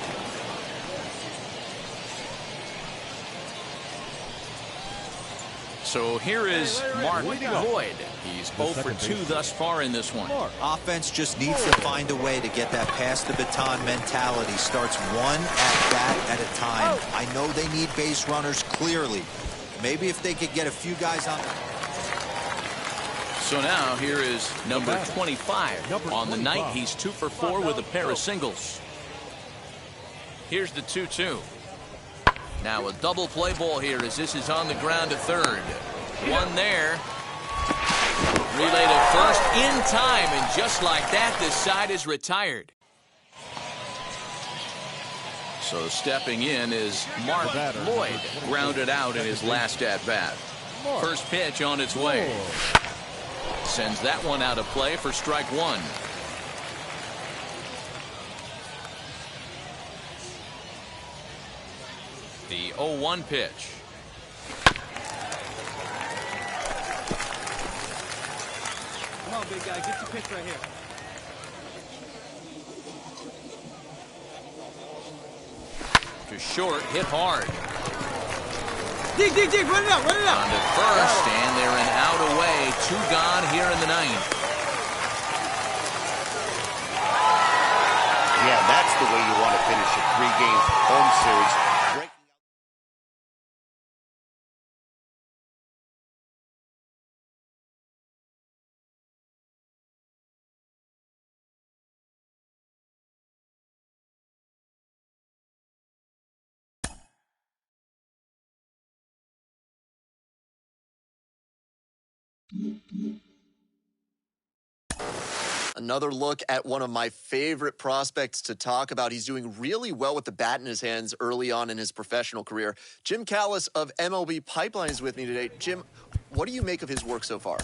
So here is Mark Lloyd. He's 0 for 2 thus far in this one. Offense just needs to find a way to get that pass the baton mentality. Starts one at bat at a time. I know they need base runners clearly. Maybe if they could get a few guys on. So now here is number 25. On the night, he's 2 for 4 with a pair of singles. Here's the 2-2. Now a double play ball here as this is on the ground to third. One there. Relay to first in time, and just like that, this side is retired. So stepping in is Mark Lloyd, grounded out in his last at-bat. First pitch on its way. Sends that one out of play for strike one. The 0-1 pitch. Come on, big guy, get your pitch right here. To short, hit hard. Dig, run it out, run it out. On to first, and they're an out away. 2 gone here in the 9th. Yeah, that's the way you want to finish a 3-game home series. Another look at one of my favorite prospects to talk about. He's doing really well with the bat in his hands early on in his professional career. Jim Callis of MLB Pipeline is with me today. Jim, what do you make of his work so far?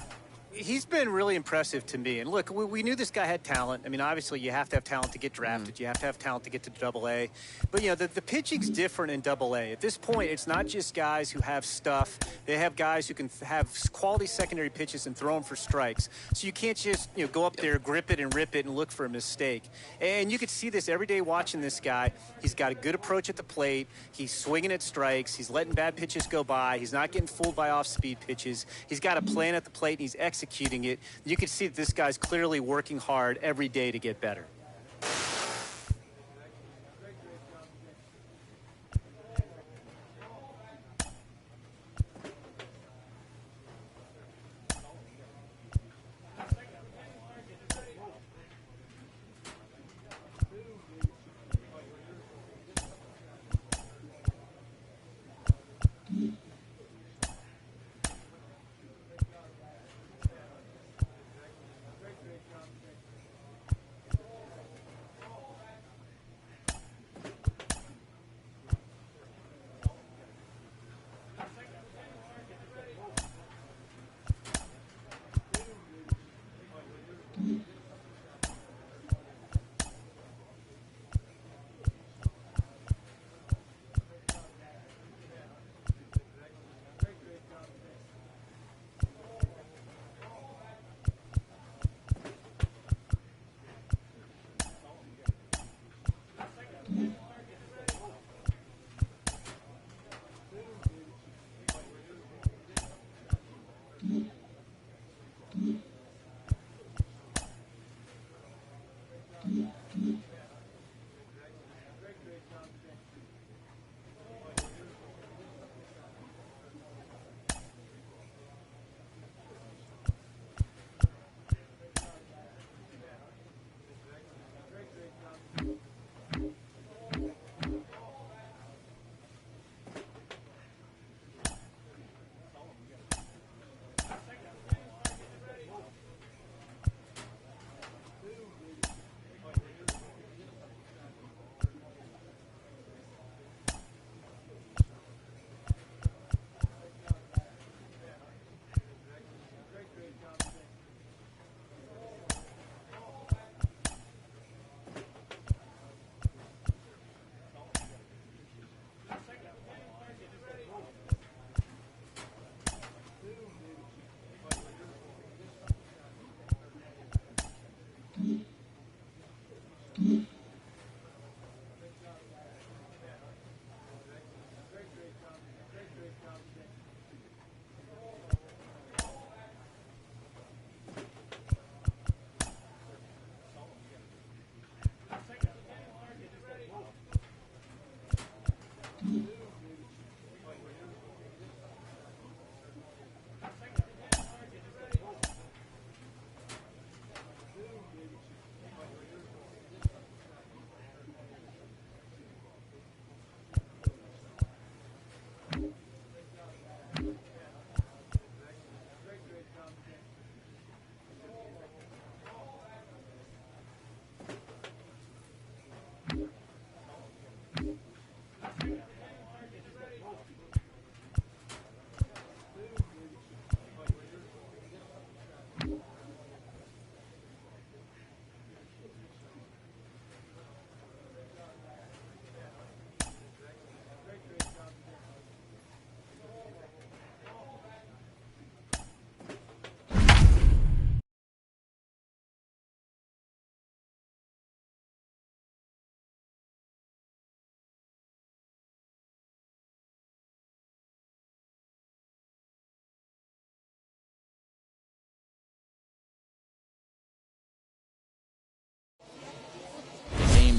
He's been really impressive to me. And look, we knew this guy had talent. I mean, obviously, you have to have talent to get drafted. You have to have talent to get to Double-A. But, you know, the pitching's different in Double-A. At this point, it's not just guys who have stuff. They have guys who can have quality secondary pitches and throw them for strikes. So you can't just, you know, go up there, grip it and rip it and look for a mistake. And you could see this every day watching this guy. He's got a good approach at the plate. He's swinging at strikes. He's letting bad pitches go by. He's not getting fooled by off-speed pitches. He's got a plan at the plate, and he's executing it. You can see that this guy's clearly working hard every day to get better.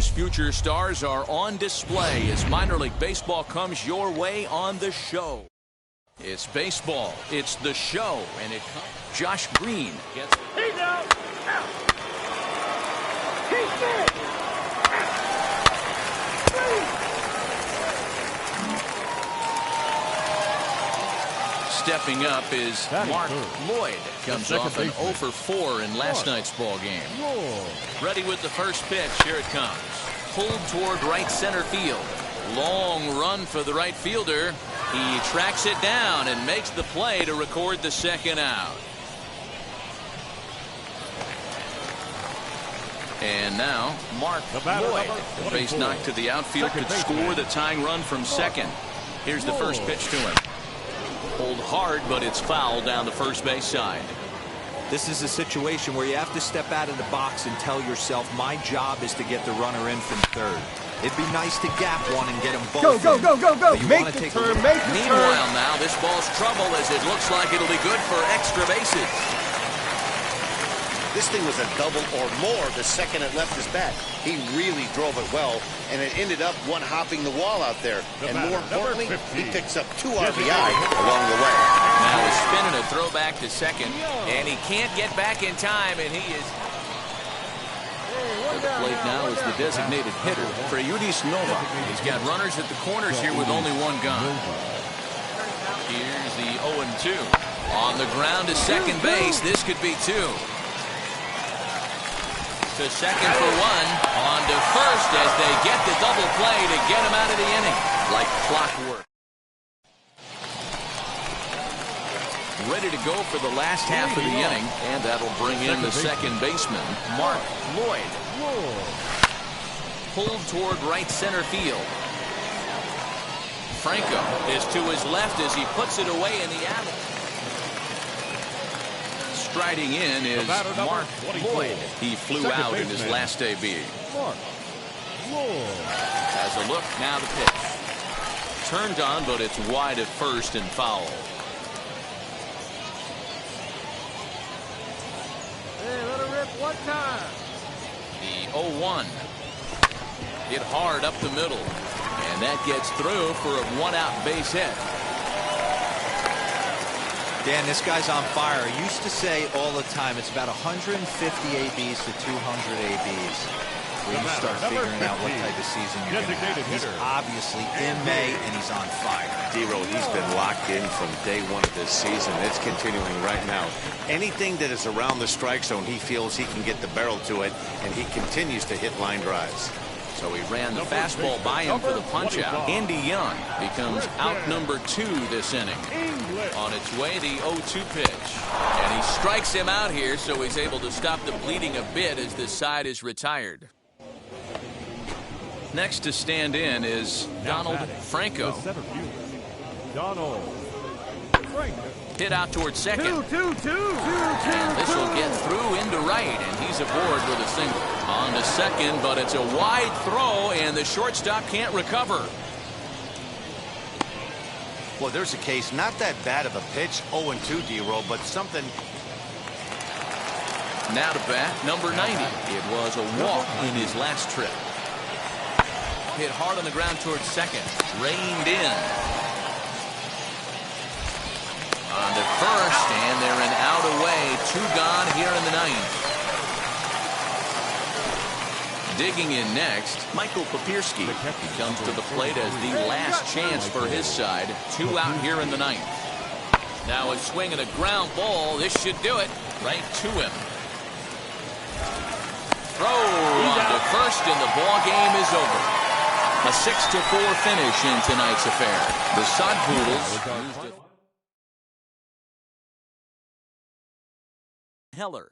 These future stars are on display as minor league baseball comes your way on the show. It's baseball. It's the show, and it comes. Josh Green gets. He's out. He's dead. Stepping up is Mark Lloyd. Comes off an 0 for 4 in last night's ball game. Ready with the first pitch. Here it comes. Pulled toward right center field. Long run for the right fielder. He tracks it down and makes the play to record the second out. And now Mark Lloyd. The base knock to the outfield could score the tying run from second. Here's the first pitch to him. Pulled hard, but it's foul down the first base side. This is a situation where you have to step out of the box and tell yourself, my job is to get the runner in from third. It'd be nice to gap one and get them both. Go. Make the turn. Meanwhile, now this ball's trouble as it looks like it'll be good for extra bases. This thing was a double or more the second it left his bat. He really drove it well, and it ended up one-hopping the wall out there. And more importantly, he picks up 2 RBI along the way. Now he's spinning a throw back to second, and he can't get back in time, and he is... To the plate now is the designated hitter, Freyudis Nova. He's got runners at the corners here with only one gone. Here's the 0-2. On the ground to second base, this could be 2. To second for 1, on to first as they get the double play to get him out of the inning. Like clockwork. Ready to go for the last half of the inning, and that'll bring in the second baseman, Mark Lloyd. Pulled toward right center field. Franco is to his left as he puts it away in the alley. Striding in is Mark Lloyd. He flew out in his last debut. Has a look, now the pitch. Turned on, but it's wide at first and foul. Hey, let it rip one time. The 0-1. Hit hard up the middle. And that gets through for a 1-out base hit. Dan, this guy's on fire. I used to say all the time, it's about 150 ABs to 200 ABs where you start figuring out what type of season you're going to have. He's obviously in May, and he's on fire. D-Row, he's been locked in from day one of this season. It's continuing right now. Anything that is around the strike zone, he feels he can get the barrel to it, and he continues to hit line drives. So he ran the fastball by him for the punch-out. Andy Young becomes out number 2 this inning. On its way, the 0-2 pitch. And he strikes him out here, so he's able to stop the bleeding a bit as this side is retired. Next to stand in is Donald Franco. Hit out towards second. And this will get through into right, and he's aboard with a single. On to second, but it's a wide throw, and the shortstop can't recover. Well, there's a case, not that bad of a pitch, 0-2, D-Row, but something. Now to bat, number 90. It was a walk in his last trip. Hit hard on the ground towards second. Reined in. On to first, and they're an out away. 2 gone here in the 9th. Digging in next, Michael Papierski. He comes to the plate as the last chance for his side. 2 out here in the 9th. Now a swing and a ground ball. This should do it. Right to him. Throw on to first, and the ball game is over. A 6-4 finish in tonight's affair. The Sod Poodles used it. Heller.